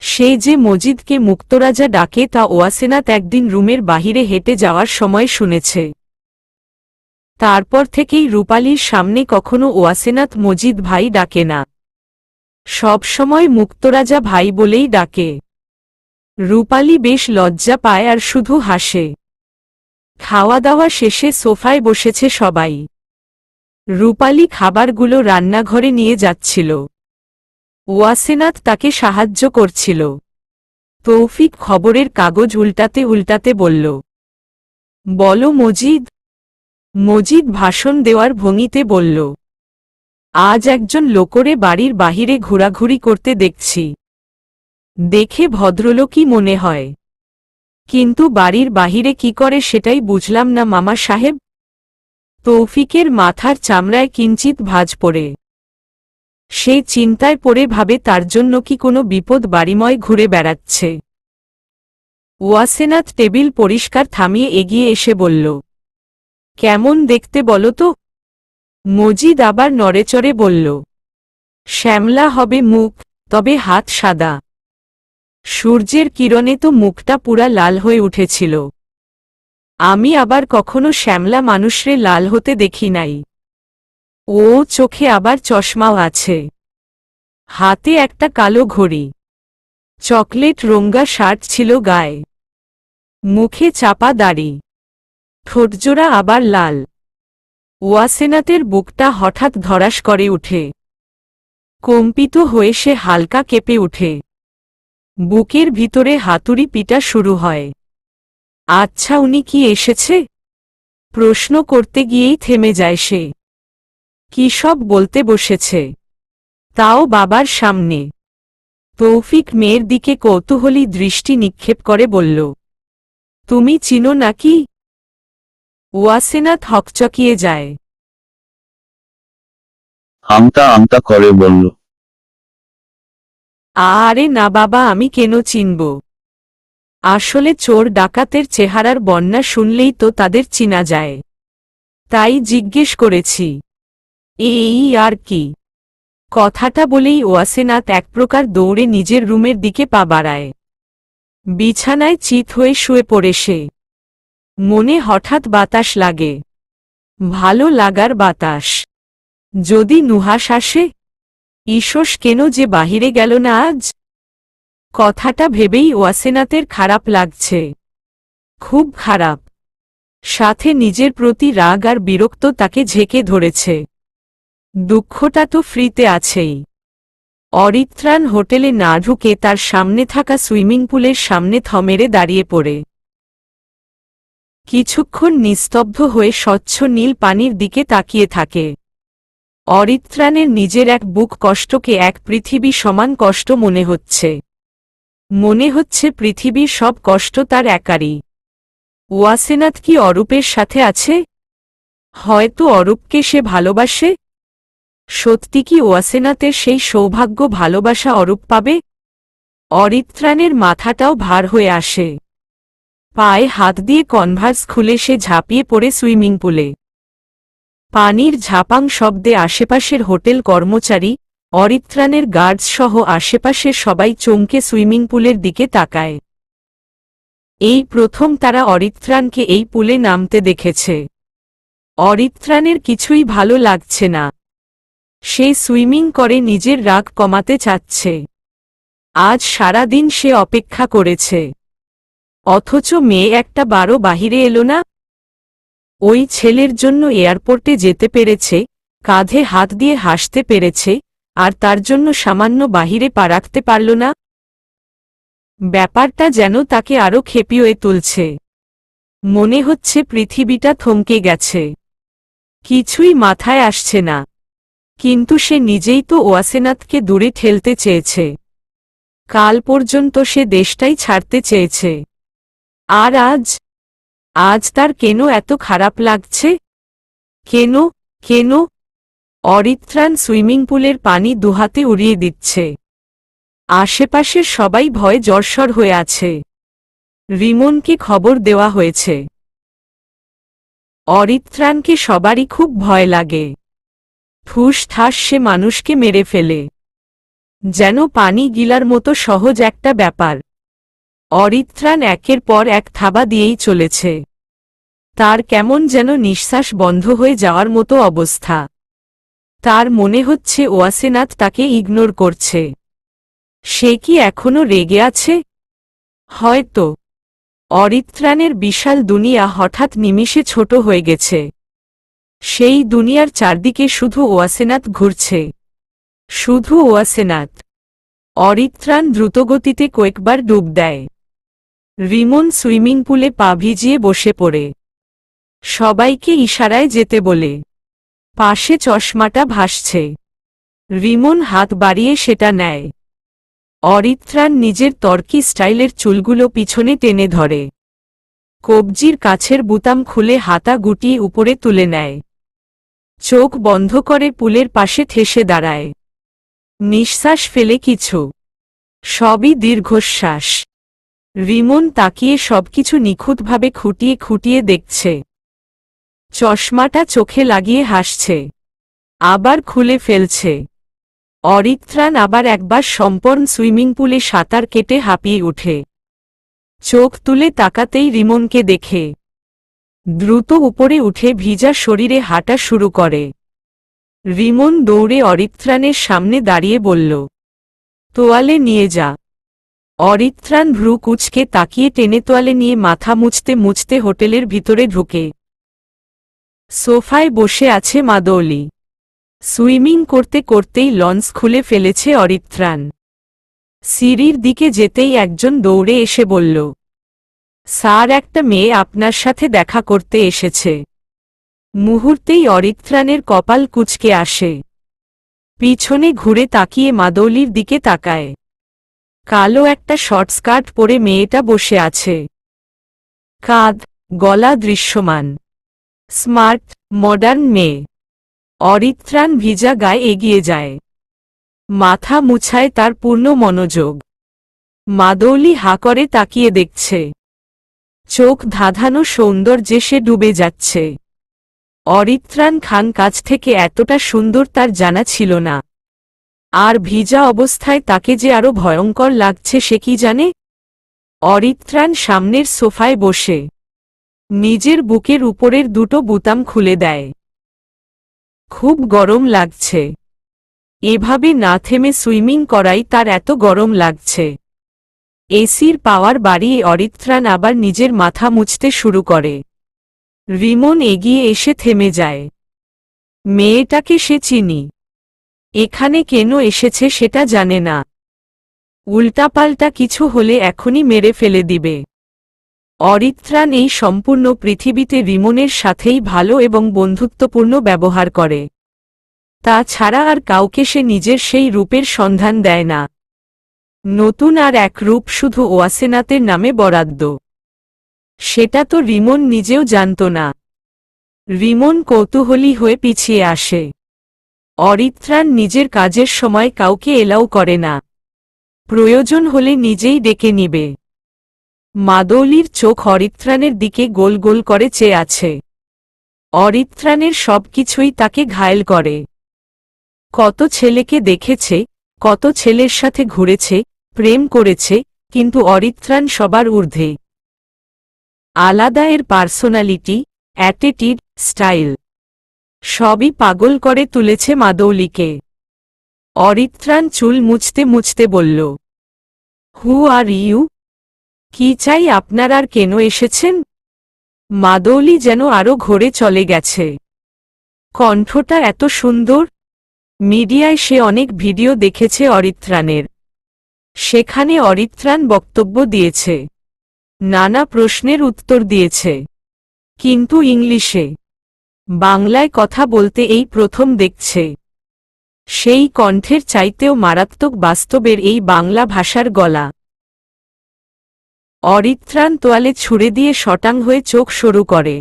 সে যে মজিদকে মুক্তরাজা ডাকে তা ওয়াসেনাথ একদিন রুমের বাহিরে হেঁটে যাওয়ার সময় শুনেছে। তারপর থেকেই রূপালীর সামনে কখনো ওয়াসেনাথ মজিদ ভাই ডাকে না। সব সময় মুক্তরাজা ভাই বলেই ডাকে। রূপালী বেশ লজ্জা পায় আর শুধু হাসে। খাওয়া দাওয়া শেষে সোফায় বসেছে সবাই। রূপালী খাবারগুলো রান্নাঘরে নিয়ে যাচ্ছিল। ওয়াসেনাথ তাকে সাহায্য করছিল। তৌফিক খবরের কাগজ উল্টাতে উল্টাতে বলল, বলো মজিদ। মজিদ ভাষণ দেওয়ার ভঙ্গিতে বলল, আজ একজন লোকরে বাড়ির বাহিরে ঘোরাঘুরি করতে দেখছি। দেখে ভদ্রলোকই মনে হয়, কিন্তু বাড়ির বাহিরে কি করে সেটাই বুঝলাম না মামা সাহেব। তৌফিকের মাথার চামড়ায় কিঞ্চিত ভাঁজ পড়ে। সে চিন্তায় পড়ে ভাবে তার জন্য কি কোনো বিপদ বাড়িময় ঘুরে বেড়াচ্ছে। ওয়াসেনাথ টেবিল পরিষ্কার থামিয়ে এগিয়ে এসে বলল, কেমন দেখতে বলো তো? মজিদ আবার নড়েচড়ে বলল, শ্যামলা হবে মুখ, তবে হাত সাদা। সূর্যের কিরণে তো মুখটা পুরা লাল হয়ে উঠেছিল। আমি আবার কখনো শ্যামলা মানুষরে লাল হতে দেখি নাই। ও চোখে আবার চশমাও আছে। হাতে একটা কালো ঘড়ি। চকলেট রঙা শার্ট ছিল গায়ে। মুখে চাপা দাড়ি। ঠোঁটজোড়া আবার লাল। ওয়াসেনাতের বুকটা হঠাৎ ধড়াস করে উঠে। কম্পিত হয়ে সে হালকা কেঁপে উঠে। বুকের ভিতরে হাতুড়ি পিটা শুরু হয়। আচ্ছা, উনি কি এসেছে? প্রশ্ন করতে গিয়েই থেমে যায় সে। কি সব বলতে বসেছে, তাও বাবার সামনে। তৌফিক মেয়ের দিকে কৌতূহলী দৃষ্টি নিক্ষেপ করে বলল, তুমি চিনো নাকি? ওয়াসেনাত হকচকিয়ে যায়। আমতা আমতা করে বলল, আরে না বাবা, আমি কেন চিনব? আসলে চোর ডাকাতের চেহারার বর্ণনা শুনলেই তো তাদের চিনা যায়, তাই জিজ্ঞেস করেছি। এই আর কি। কথাটা বলেই ওয়াসেনাত এক প্রকার দৌড়ে নিজের রুমের দিকে পা বাড়ায়। বিছানায় চিত হয়ে শুয়ে পড়ে সে। মনে হঠাৎ বাতাস লাগে, ভালো লাগার বাতাস। যদি নুহাস আসে? ঈশস কেন যে বাহিরে গেল না আজ? কথাটা ভেবেই ওয়াসেনাতের খারাপ লাগছে, খুব খারাপ। সাথে নিজের প্রতি রাগ আর বিরক্ত তাকে ঝেঁকে ধরেছে। দুঃখটা তো ফ্রিতে আছেই। অরিত্রাণ হোটেলে না ঢুকে তার সামনে থাকা সুইমিং পুলের সামনে থমেরে দাঁড়িয়ে পড়ে। কিছুক্ষণ নিস্তব্ধ হয়ে স্বচ্ছ নীল পানির দিকে তাকিয়ে থাকে। অরিত্রাণের নিজের এক বুক কষ্টকে এক পৃথিবী সমান কষ্ট মনে হচ্ছে। মনে হচ্ছে পৃথিবীর সব কষ্ট তার একারই। ওয়াসেনাত কি অরূপের সাথে আছে? হয়তো অরূপকে সে ভালোবাসে। সত্যি কি ওয়াসেনাতের সেই সৌভাগ্য ভালোবাসা অরূপ পাবে? অরিত্রাণের মাথাটাও ভার হয়ে আসে। পায়ে হাত দিয়ে কনভার্স খুলে সে ঝাঁপিয়ে পড়ে সুইমিং পুলে। পানির ঝাপাং শব্দে আশেপাশের হোটেল কর্মচারী, অরিত্রাণের গার্ডস সহ আশেপাশের সবাই চমকে সুইমিং পুলের দিকে তাকায়। এই প্রথম তারা অরিত্রাণকে এই পুলে নামতে দেখেছে। অরিত্রাণের কিছুই ভালো লাগছে না। সে সুইমিং করে নিজের রাগ কমাতে চাচ্ছে। আজ সারা দিন সে অপেক্ষা করেছে, অথচ মেয়ে একটা বারও বাহিরে এলো না। ওই ছেলের জন্য এয়ারপোর্টে যেতে পেরেছে, কাঁধে হাত দিয়ে হাসতে পেরেছে, আর তার জন্য সামান্য বাহিরে পা রাখতে পারল না। ব্যাপারটা যেন তাকে আরও খেপিয়ে তুলছে। মনে হচ্ছে পৃথিবীটা থমকে গেছে, কিছুই মাথায় আসছে না। কিন্তু সে নিজেই তো ওয়াসেনাতকে দূরে ঠেলতে চেয়েছে। কাল পর্যন্ত সে দেশটাই ছাড়তে চেয়েছে। আর আজ তার কেন এত খারাপ লাগছে? কেন কেন? অরিত্রাণ সুইমিং পুলের পানি দুহাতে উড়িয়ে দিচ্ছে। আশেপাশের সবাই ভয়ে জর্জর হয়ে আছে। রিমনকে খবর দেওয়া হয়েছে। অরিত্রাণকে সবারই খুব ভয় লাগে। ঠুস ঠাস সে মানুষকে মেরে ফেলে, যেন পানি গিলার মতো সহজ একটা ব্যাপার। অরিত্রাণ একের পর এক থাবা দিয়েই চলেছে। তার কেমন যেন নিঃশ্বাস বন্ধ হয়ে যাওয়ার মতো অবস্থা। তার মনে হচ্ছে ওয়াসেনাত তাকে ইগনোর করছে। সে কি এখনো রেগে আছে? হয়তো। অরিত্রাণের বিশাল দুনিয়া হঠাৎ নিমিষে ছোট হয়ে গেছে। সেই দুনিয়ার চারদিকে শুধু ওয়াসেনাত ঘুরছে, শুধু ওয়াসেনাত। অরিত্রাণ দ্রুতগতিতে কয়েকবার ডুব দেয়। রিমন সুইমিং পুলে পা ভিজিয়ে বসে পড়ে, সবাইকে ইশারায় যেতে বলে। পাশে চশমাটা ভাসছে। রিমন হাত বাড়িয়ে সেটা নেয়। অরিত্রাণ নিজের তর্কি স্টাইলের চুলগুলো পিছনে টেনে ধরে। কবজির কাছের বুতাম খুলে হাতা গুটিয়ে উপরে তুলে নেয়। চোখ বন্ধ করে পুলের পাশে ঠেসে দাঁড়ায়। নিঃশ্বাস ফেলে কিছু, সবই দীর্ঘশ্বাস। রিমন তাকিয়ে সবকিছু নিখুঁতভাবে খুঁটিয়ে খুঁটিয়ে দেখছে। চশমাটা চোখে লাগিয়ে হাসছে, আবার খুলে ফেলছে। অরিত্রাণ আবার একবার সম্পূর্ণ সুইমিং পুলে সাঁতার কেটে হাঁপিয়ে উঠে। চোখ তুলে তাকাতেই রিমনকে দেখে দ্রুত উপরে উঠে ভিজা শরীরে হাঁটা শুরু করে। রিমন দৌড়ে অরিত্রাণের সামনে দাঁড়িয়ে বলল, তোয়ালে নিয়ে যা। অরিত্রাণ ভ্রু কুঁচকে তাকিয়ে টেনে তোয়ালে নিয়ে মাথা মুছতে মুছতে হোটেলের ভিতরে ঢুকে সোফায় বসে আছে মাদৌলি। সুইমিং করতে করতেই লঞ্চ খুলে ফেলেছে অরিত্রাণ। সিঁড়ির দিকে যেতেই একজন দৌড়ে এসে বলল, স্যার, একটা মেয়ে আপনার সাথে দেখা করতে এসেছে। মুহূর্তেই অরিত্রাণের কপাল কুঁচকে আসে। পিছনে ঘুরে তাকিয়ে মাদৌলির দিকে তাকায়। কালো একটা শর্ট স্কার্ট পরে মেয়েটা বসে আছে। কাঁধ, গলা দৃশ্যমান। স্মার্ট, মডার্ন মেয়ে। অরিত্রাণ ভিজা গায়ে এগিয়ে যায়। মাথা মুছায় তার পূর্ণ মনোযোগ। মাদৌলি হা করে তাকিয়ে দেখছে। চোখ ধাঁধানো সৌন্দর্যে সে ডুবে যাচ্ছে। অরিত্রাণ খান কাছ থেকে এতটা সুন্দর তার জানা ছিল না। আর ভিজা অবস্থায় তাকে যে আরো ভয়ঙ্কর লাগছে সে কি জানে। অরিত্রাণ সামনের সোফায় বসে নিজের বুকের উপরের দুটো বুতাম খুলে দেয়। খুব গরম লাগছে। এভাবে না থেমে সুইমিং করাই তার এত গরম লাগছে। এসির পাওয়ার বাড়িয়ে অরিত্রাণ আবার নিজের মাথা মুছতে শুরু করে। রিমন এগিয়ে এসে থেমে যায়। মেয়েটাকে সে চিনি। এখানে কেন এসেছে সেটা জানে না। উল্টাপাল্টা কিছু হলে এখনই মেরে ফেলে দিবে। অরিত্রাণ এই সম্পূর্ণ পৃথিবীতে রিমনের সাথেই ভালো এবং বন্ধুত্বপূর্ণ ব্যবহার করে। তা ছাড়া আর কাউকে সে নিজের সেই রূপের সন্ধান দেয় না। নতুন আর এক রূপ শুধু ওয়াসেনাতের নামে বরাদ্দ। সেটা তো রিমন নিজেও জানত না। রিমন কৌতূহলী হয়ে পিছিয়ে আসে। অরিত্রাণ নিজের কাজের সময় কাউকে এলাও করে না। প্রয়োজন হলে নিজেই ডেকে নিবে। মাদৌলির চোখ অরিত্রাণের দিকে গোল গোল করে চেয়ে আছে। অরিত্রাণের সবকিছুই তাকে ঘায়েল করে। কত ছেলেকে দেখেছে, কত ছেলের সাথে ঘুরেছে, প্রেম করেছে, কিন্তু অরিত্রাণ সবার ঊর্ধ্বে। আলাদা এর পার্সোনালিটি, অ্যাটিটিউড, স্টাইল সবই পাগল করে তুলেছে মাদৌলিকে। অরিত্রাণ চুল মুছতে মুছতে বলল, হু আর ইউ? কি চাই আপনার আর কেন এসেছেন? মাদৌলি যেন আরো ঘোরে চলে গেছে। কণ্ঠটা এত সুন্দর। মিডিয়ায় সে অনেক ভিডিও দেখেছে অরিত্রাণের। সেখানে অরিত্রাণ বক্তব্য দিয়েছে, নানা প্রশ্নের উত্তর দিয়েছে, কিন্তু ইংলিশে। বাংলায় কথা বলতে এই প্রথম দেখছে। সেই কণ্ঠের চাইতেও মারাত্মক বাস্তবের এই বাংলা ভাষার গলা। অরিত্রাণ তোয়ালে ছুঁড়ে দিয়ে শটাং হয়ে চোখ সরু করে।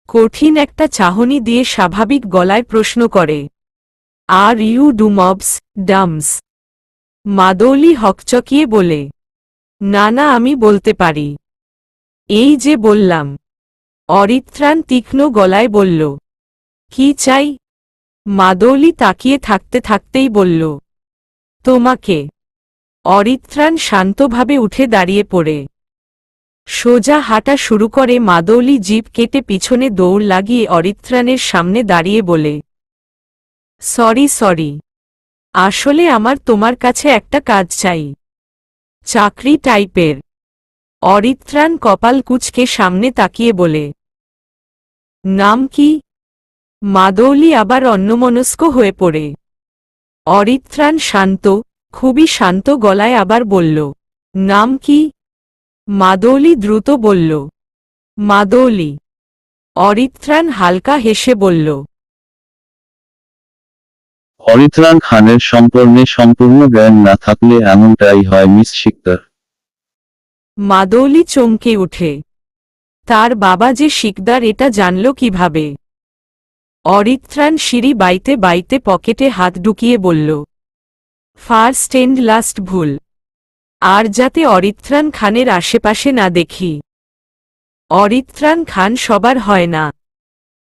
কঠিন একটা চাহনি দিয়ে স্বাভাবিক গলায় প্রশ্ন করে, আর ইউ ডু মবস, ডামস? মাদৌলি হকচকিয়ে বলে, না না, আমি বলতে পারি। এই যে বললাম। অরিত্রাণ তীক্ষ্ণ গলায় বলল, কি চাই? মাদৌলি তাকিয়ে থাকতে থাকতেই বলল, তোমাকে। অরিত্রাণ শান্তভাবে উঠে দাঁড়িয়ে পড়ে সোজা হাঁটা শুরু করে। মাদৌলি জিভ কেটে পিছনে দৌড় লাগিয়ে অরিত্রাণের সামনে দাঁড়িয়ে বলে, সরি, আসলে আমার তোমার কাছে একটা কাজ চাই। চাকরি টাইপের। অরিত্রাণ কপাল কুঁচকে সামনে তাকিয়ে বলে, নাম কি? মাদৌলি আবার অন্যমনস্ক হয়ে পড়ে। অরিত্রাণ শান্ত, খুবই শান্ত গলায় আবার বলল, নাম কি? মাদৌলি দ্রুত বলল, মাদৌলি। অরিত্রাণ হালকা হেসে বলল, অরিত্রাণ খানের সম্পর্কে সম্পূর্ণ জ্ঞান না থাকলে এমনটাই হয় মিস শিকদার। মাদৌলি চমকে উঠে। তার বাবা যে শিকদার এটা জানল কিভাবে? অরিত্রাণ সিঁড়ি বাইতে বাইতে পকেটে হাত ঢুকিয়ে বলল, ফার্স্ট এন্ড লাস্ট ভুল। আর যাতে অরিত্রাণ খানের আশেপাশে না দেখি। অরিত্রাণ খান সবার হয় না।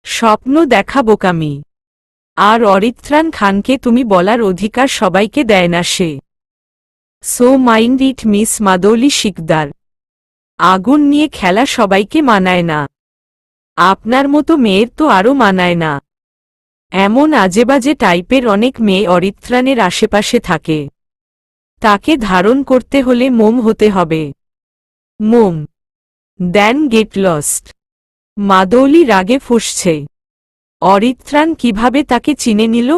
স্বপ্ন দেখা বোকামি। আর অরিত্রাণ খানকে তুমি বলার অধিকার সবাইকে দেয় না সে। So mind it Miss Madouli Sikdar. আগুন নিয়ে খেলা সবাইকে মানায় না। আপনার মতো মেয়ের তো আরও মানায় না। এমন আজেবাজে টাইপের অনেক মেয়ে অরিত্রাণের আশেপাশে থাকে। তাকে ধারণ করতে হলে মোম হতে হবে। মোম। দেন গেট লস্ট। মাদৌলি রাগে ফুঁসছে। অরিত্রাণ কিভাবে তাকে চিনে নিল?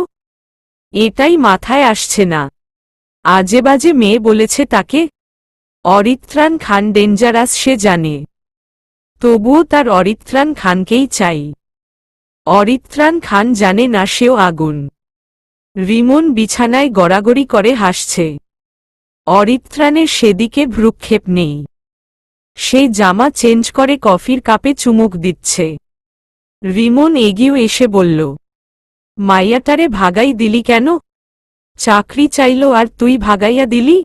এটাই মাথায় আসছে না। আজেবাজে মেয়ে বলেছে তাকে। অরিত্রাণ খান ডেঞ্জারাস সে জানে, তবুও তার অরিত্রাণ খানকেই চাই। অরিত্রাণ খান জানে না সেও আগুন। রিমন বিছানায় গড়াগড়ি করে হাসছে। অরিত্রাণের সেদিকে ভ্রুক্ষেপ নেই। সে জামা চেঞ্জ করে কফির কাপে চুমুক দিচ্ছে। রিমন এগিয়ে এসে বলল, মাইয়াটারে ভাগাই দিলি কেন? চাকরি চাইল আর তুই ভাগাইয়া দিলি?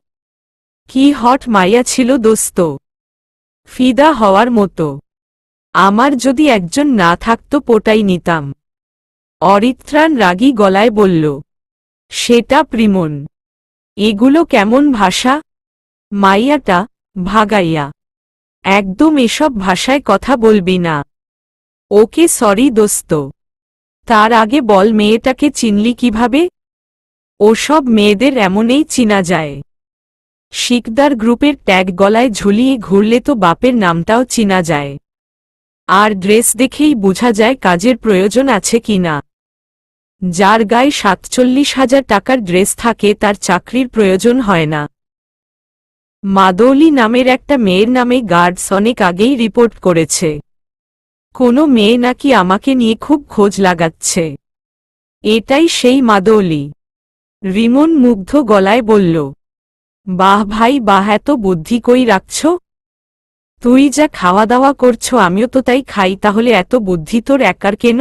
কি হট মাইয়া ছিল দোস্ত, ফিদা হওয়ার মতো। আমার যদি একজন না থাকতো পটাই নিতাম। অরিত্রাণ রাগী গলায় বলল, সেটা প্রিমন। এগুলো কেমন ভাষা? মাইয়াটা ভাগাইয়া। একদম এসব ভাষায় কথা বলবি না। ওকে সরি দোস্ত। তার আগে বল মেয়েটাকে চিনলি কিভাবে? ওসব মেয়েদের এমনই চিনা যায়। শিকদার গ্রুপের ট্যাগ গলায় ঝুলিয়ে ঘুরলে তো বাপের নামটাও চিনা যায়। আর ড্রেস দেখেই বোঝা যায় কাজের প্রয়োজন আছে কিনা। যার গায়ে ৪৭,০০০ টাকার ড্রেস থাকে তার চাকরির প্রয়োজন হয় না। মাদৌলি নামের একটা মেয়ের নামে গার্ডস অনেক আগেই রিপোর্ট করেছে। কোনো মেয়ে নাকি আমাকে নিয়ে খুব খোঁজ লাগাচ্ছে। এটাই সেই মাদৌলি। রিমন মুগ্ধ গলায় বলল, বাহ ভাই বাহ, এত বুদ্ধি কই রাখছ? তুই যা খাওয়া দাওয়া করছো আমিও তো তাই খাই, তাহলে এত বুদ্ধি তোর একার কেন?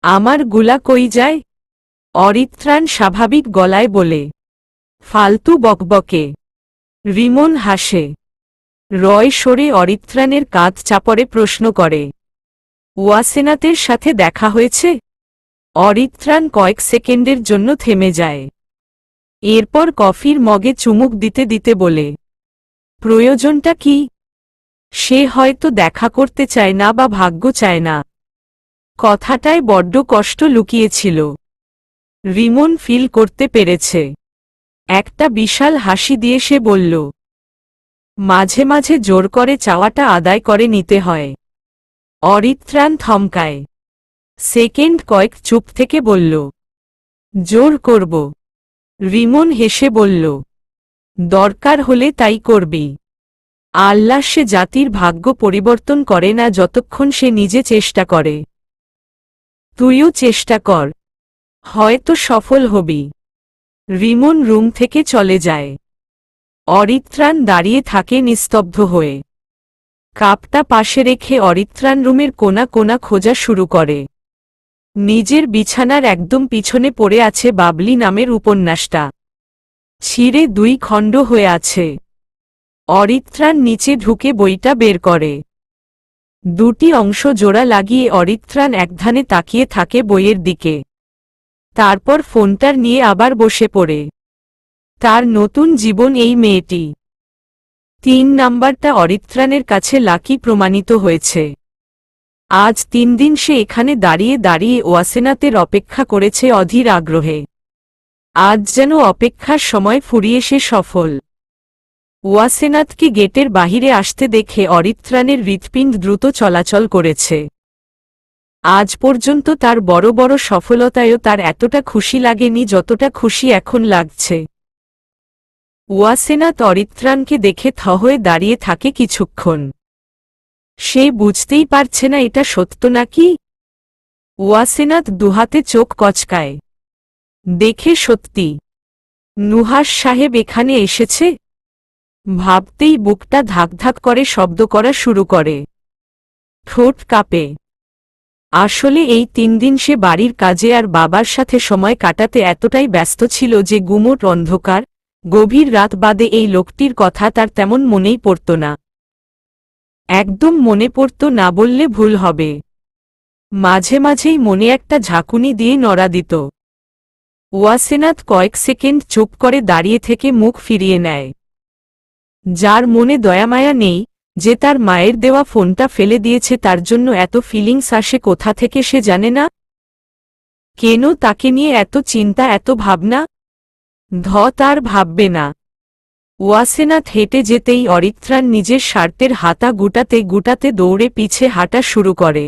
আমার গুলা কই যায়? অরিত্রাণ স্বাভাবিক গলায় বলে, ফালতু বকবকে। রিমন হাসে। রয় সরে অরিত্রাণের কাঁধ চাপড়ে প্রশ্ন করে, ওয়াসেনাতের সাথে দেখা হয়েছে? অরিত্রাণ কয়েক সেকেন্ডের জন্য থেমে যায়। এরপর কফির মগে চুমুক দিতে দিতে বলে, প্রয়োজনটা কি? সে হয়তো দেখা করতে চায় না বা ভাগ্য চায় না। কথাটায় বড্ড কষ্ট লুকিয়েছিল। রিমন ফিল করতে পেরেছে। একটা বিশাল হাসি দিয়ে সে বলল, মাঝে মাঝে জোর করে চাওয়াটা আদায় করে নিতে হয়। অরিত্রাণ থমকায়। সেকেন্ড কয়েক চুপ থেকে বলল, জোর করব? রিমন হেসে বলল, দরকার হলে তাই করবি। আল্লাহ সে জাতির ভাগ্য পরিবর্তন করে না যতক্ষণ সে নিজে চেষ্টা করে। তুইও চেষ্টা কর, হয়তো সফল হবি। রিমন রুম থেকে চলে যায়। অরিত্রাণ দাঁড়িয়ে থাকে নিস্তব্ধ হয়ে। কাপটা পাশে রেখে অরিত্রাণ রুমের কোনা কোনা খোঁজা শুরু করে। নিজের বিছানার একদম পিছনে পড়ে আছে বাবলি নামের উপন্যাসটা। ছিঁড়ে 2 খণ্ড হয়ে আছে। অরিত্রাণ নিচে ঢুকে বইটা বের করে। 2টি অংশ জোড়া লাগিয়ে অরিত্রাণ একধানে তাকিয়ে থাকে বইয়ের দিকে। তারপর ফোনটার নিয়ে আবার বসে পড়ে। তার নতুন জীবন এই মেয়েটি। 3 নাম্বারটা অরিত্রাণের কাছে লাকি প্রমাণিত হয়েছে। আজ 3 দিন সে এখানে দাঁড়িয়ে দাঁড়িয়ে ওয়াসেনাতের অপেক্ষা করেছে অধীর আগ্রহে। আজ যেন অপেক্ষার সময় ফুরিয়ে সে সফল। ওয়াসেনাতকে গেটের বাহিরে আসতে দেখে অরিত্রাণের হৃৎপিণ্ড দ্রুত চলাচল করেছে। আজ পর্যন্ত তার বড় বড় সফলতায়ও তার এতটা খুশি লাগেনি যতটা খুশি এখন লাগছে। ওয়াসেনাত অরিত্রাণকে দেখে থ হয়ে দাঁড়িয়ে থাকে কিছুক্ষণ। সে বুঝতেই পারছে না এটা সত্য নাকি। ওয়াসেনাত দুহাতে চোখ কচকায়। দেখে সত্যি। নুহাস সাহেব এখানে এসেছে? ভাবতেই বুকটা ধাকধাক করে শব্দ করা শুরু করে। ঠোঁট কাঁপে। আসলে এই 3 দিন সে বাড়ির কাজে আর বাবার সাথে সময় কাটাতে এতটাই ব্যস্ত ছিল যে গুমোট অন্ধকার, গভীর রাত বাদে এই লোকটির কথা তার তেমন মনেই পড়ত না। একদম মনে পড়ত না বললে ভুল হবে। মাঝে মাঝেই মনে একটা ঝাঁকুনি দিয়ে নড়া দিত। ওয়াসেনাত কয়েক সেকেন্ড চুপ করে দাঁড়িয়ে থেকে মুখ ফিরিয়ে নেয়। যার মনে দয়ামায়া নেই, যে তার মায়ের দেওয়া ফোনটা ফেলে দিয়েছে, তার জন্য এত ফিলিংস আসে কোথা থেকে সে জানে না। কেন তাকে নিয়ে এত চিন্তা, এত ভাবনা? তার ভাববে না। ওয়াসেনাথ হেঁটে যেতেই অরিত্রাণ নিজের শার্টের হাতা গুটাতে গুটাতে দৌড়ে পিছে হাঁটা শুরু করে।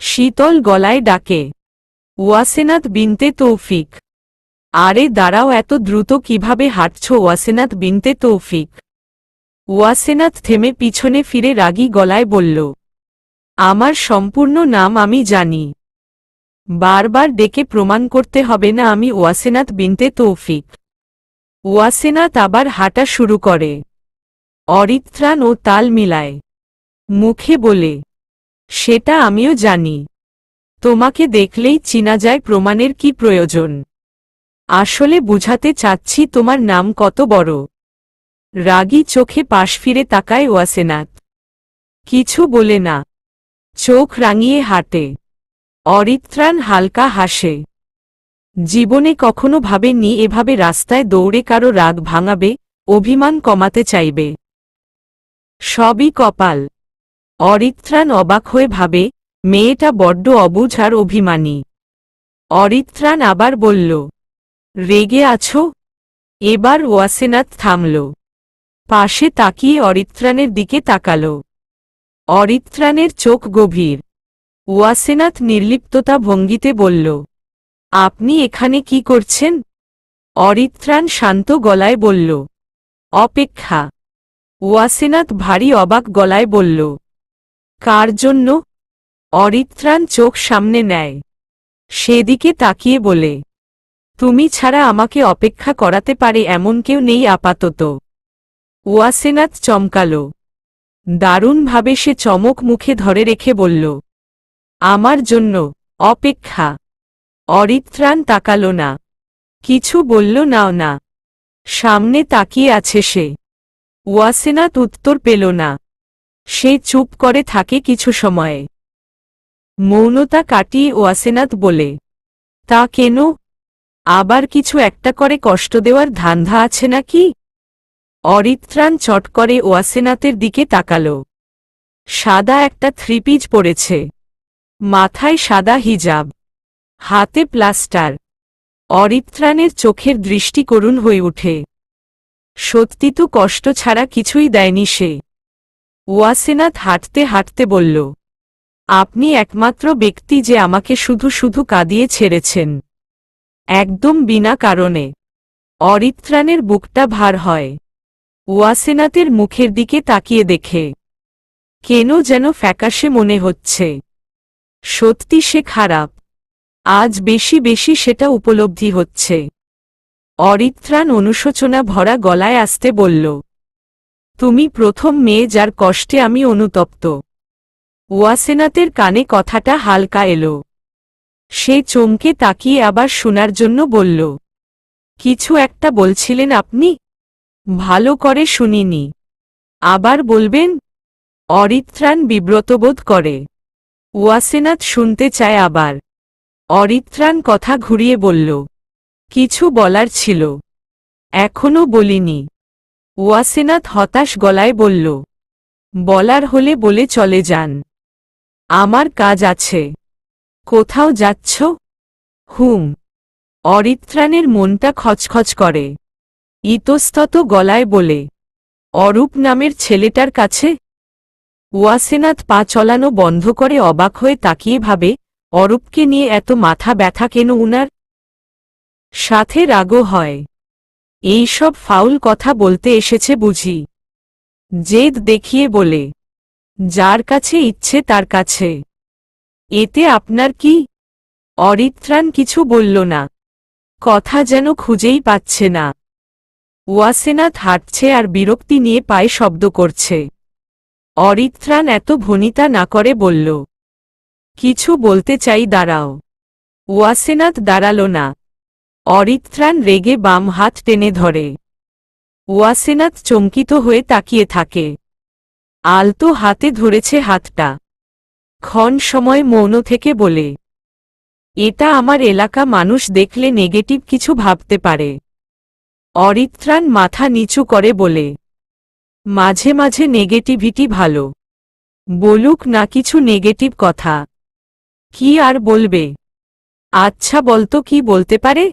শীতল গলায় ডাকে, ওয়াসেনাথ বিনতে তৌফিক। আরে দাঁড়াও, এত দ্রুত কিভাবে হাঁটছ ওয়াসেনাথ বিনতে তৌফিক? ওয়াসেনাথ থেমে পিছনে ফিরে রাগী গলায় বলল, আমার সম্পূর্ণ নাম আমি জানি। বারবার ডেকে প্রমাণ করতে হবে না আমি ওয়াসেনাথ বিনতে তৌফিক। ওয়াসেনাথ আবার হাঁটা শুরু করে। অরিত্রাণ ও তাল মিলায়, মুখে বলে, সেটা আমিও জানি। তোমাকে দেখলেই চিনা যায়, প্রমাণের কি প্রয়োজন? আসলে বুঝাতে চাচ্ছি তোমার নাম কত বড়। রাগী চোখে পাশ ফিরে তাকায় ওয়াসেনাথ। কিছু বলে না, চোখ রাঙিয়ে হাঁটে। অরিত্রাণ হালকা হাসে। জীবনে কখনো ভাবেননি এভাবে রাস্তায় দৌড়ে কারো রাগ ভাঙাবে, অভিমান কমাতে চাইবে। সবই কপাল। অরিত্রাণ অবাক হয়ে ভাবে, মেয়েটা বড্ড অবুঝ আর অভিমানী। অরিত্রাণ আবার বলল, রেগে আছো? এবার ওয়াসেনাথ থামল। পাশে তাকিয়ে অরিত্রাণের দিকে তাকাল। অরিত্রাণের চোখ গভীর। ওয়াসেনাথ নির্লিপ্ততা ভঙ্গিতে বলল, আপনি এখানে কি করছেন? অরিত্রাণ শান্ত গলায় বলল, অপেক্ষা। ওয়াসেনাথ ভারী অবাক গলায় বলল, কার জন্য? অরিত্রাণ চোখ সামনে নেয়। সেদিকে তাকিয়ে বলে, তুমি ছাড়া আমাকে অপেক্ষা করাতে পারে এমন কেউ নেই আপাতত। ওয়াসেনাথ চমকাল। দারুণভাবে সে চমক মুখে ধরে রেখে বলল, আমার জন্য অপেক্ষা? অরিত্রাণ তাকাল না, কিছু বলল নাও না। সামনে তাকিয়ে আছে সে। ওয়াসেনাথ উত্তর পেল না। সে চুপ করে থাকে কিছু সময়ে। মৌনতা কাটিয়ে ওয়াসেনাথ বলে, তা কেন? আবার কিছু একটা করে কষ্ট দেওয়ার ধান্ধা আছে নাকি? অরিত্রাণ চট করে ওয়াসেনাথের দিকে তাকাল। সাদা একটা থ্রিপিস পরেছে, মাথায় সাদা হিজাব, হাতে প্লাস্টার। অরিত্রাণের চোখের দৃষ্টি করুণ হয়ে ওঠে। সত্যি তো কষ্ট ছাড়া কিছুই দেয়নি সে। ওয়াসেনাথ হাঁটতে হাঁটতে বলল, আপনি একমাত্র ব্যক্তি যে আমাকে শুধু শুধু কাঁদিয়ে ছেড়েছেন, একদম বিনা কারণে। অরিত্রাণের বুকটা ভার হয়। ওয়াসেনাথের মুখের দিকে তাকিয়ে দেখে কেন যেন ফ্যাকাশে মনে হচ্ছে। সত্যি সে খারাপ। আজ বেশি বেশি সেটা উপলব্ধি হচ্ছে। অরিত্রাণ অনুশোচনা ভরা গলায় আসতে বলল, তুমি প্রথম মেয়ে যার কষ্টে আমি অনুতপ্ত। ওয়াসেনাথের কানে কথাটা হালকা এলো। সে চমকে তাকিয়ে আবার শোনার জন্য বলল, কিছু একটা বলছিলেন আপনি? ভালো করে শুনিনি, আবার বলবেন? অরিত্রাণ বিব্রতবোধ করে। ওয়াসেনাথ শুনতে চায় আবার। অরিত্রাণ কথা ঘুরিয়ে বলল, কিছু বলার ছিল, এখনো বলিনি। ওয়াসেনাথ হতাশ গলায় বলল, বলার হলে বলে চলে যান। আমার কাজ আছে। কোথাও যাচ্ছ? হুম। অরিত্রাণের মনটা খচখচ করে। ইতস্তত গলায় বলে, অরূপ নামের ছেলেটার কাছে? ওয়াসেনাথ পা চলানো বন্ধ করে অবাক হয়ে তাকিয়ে ভাবে, অরূপকে নিয়ে এত মাথা ব্যথা কেন উনার? সাথে রাগও হয়। এই সব ফাউল কথা বলতে এসেছে বুঝি? জেদ দেখিয়ে বলে, যার কাছে ইচ্ছে তার কাছে। এতে আপনার কি? অরিত্রাণ কিছু বলল না। কথা যেন খুঁজেই পাচ্ছে না। ওয়াসেনাথ হাঁটছে আর বিরক্তি নিয়ে পায়ে শব্দ করছে। অরিত্রাণ এত ভনিতা না করে বলল, কিছু বলতে চাই, দাঁড়াও। ওয়াসেনাথ দাঁড়াল না। অরিত্রাণ রেগে বাম হাত টেনে ধরে। ওয়াসেনাথ চমকিত হয়ে তাকিয়ে থাকে। আলতো হাতে ধরেছে হাতটা। ক্ষণ সময় মৌন থেকে বলে, এটা আমার এলাকা, মানুষ দেখলে নেগেটিভ কিছু ভাবতে পারে। অরিত্রাণ মাথা নিচু করে বলে, মাঝে মাঝে নেগেটিভিটি ভালো। বলুক না কিছু নেগেটিভ কথা। কি আর বলবে? আচ্ছা বলতো কি বলতে পারে?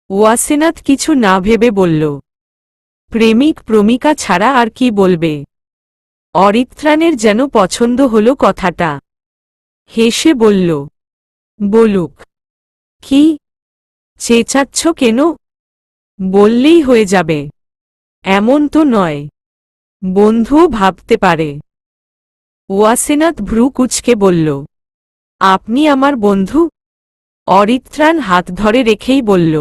ওয়াসেনাথ কিছু না ভেবে বলল, প্রেমিক প্রেমিকা ছাড়া আর কি বলবে। অরিত্রাণের যেন পছন্দ হলো কথাটা। হেসে বলল, বলুক। কি চেঁচাচ্ছ কেন? বললেই হয়ে যাবে। এমন তো নয়। বন্ধুও ভাবতে পারে। ওয়াসেনাথ ভ্রু কুঁচকে বলল, আপনি আমার বন্ধু? অরিত্রাণ হাত ধরে রেখেই বলল,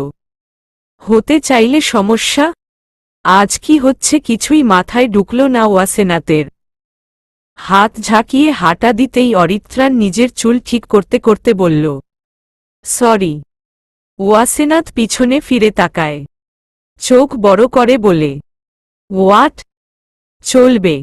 হতে চাইলে সমস্যা? আজ কি হচ্ছে কিছুই মাথায় ঢুকল না ওয়াসেনাথের। হাত ঝাঁকিয়ে হাঁটা দিতেই অরিত্রাণ নিজের চুল ঠিক করতে করতে বলল, সরি। ওয়াসেনাথ পিছনে ফিরে তাকায়, চোখ বড় করে বলে, হোয়াট? চলবে।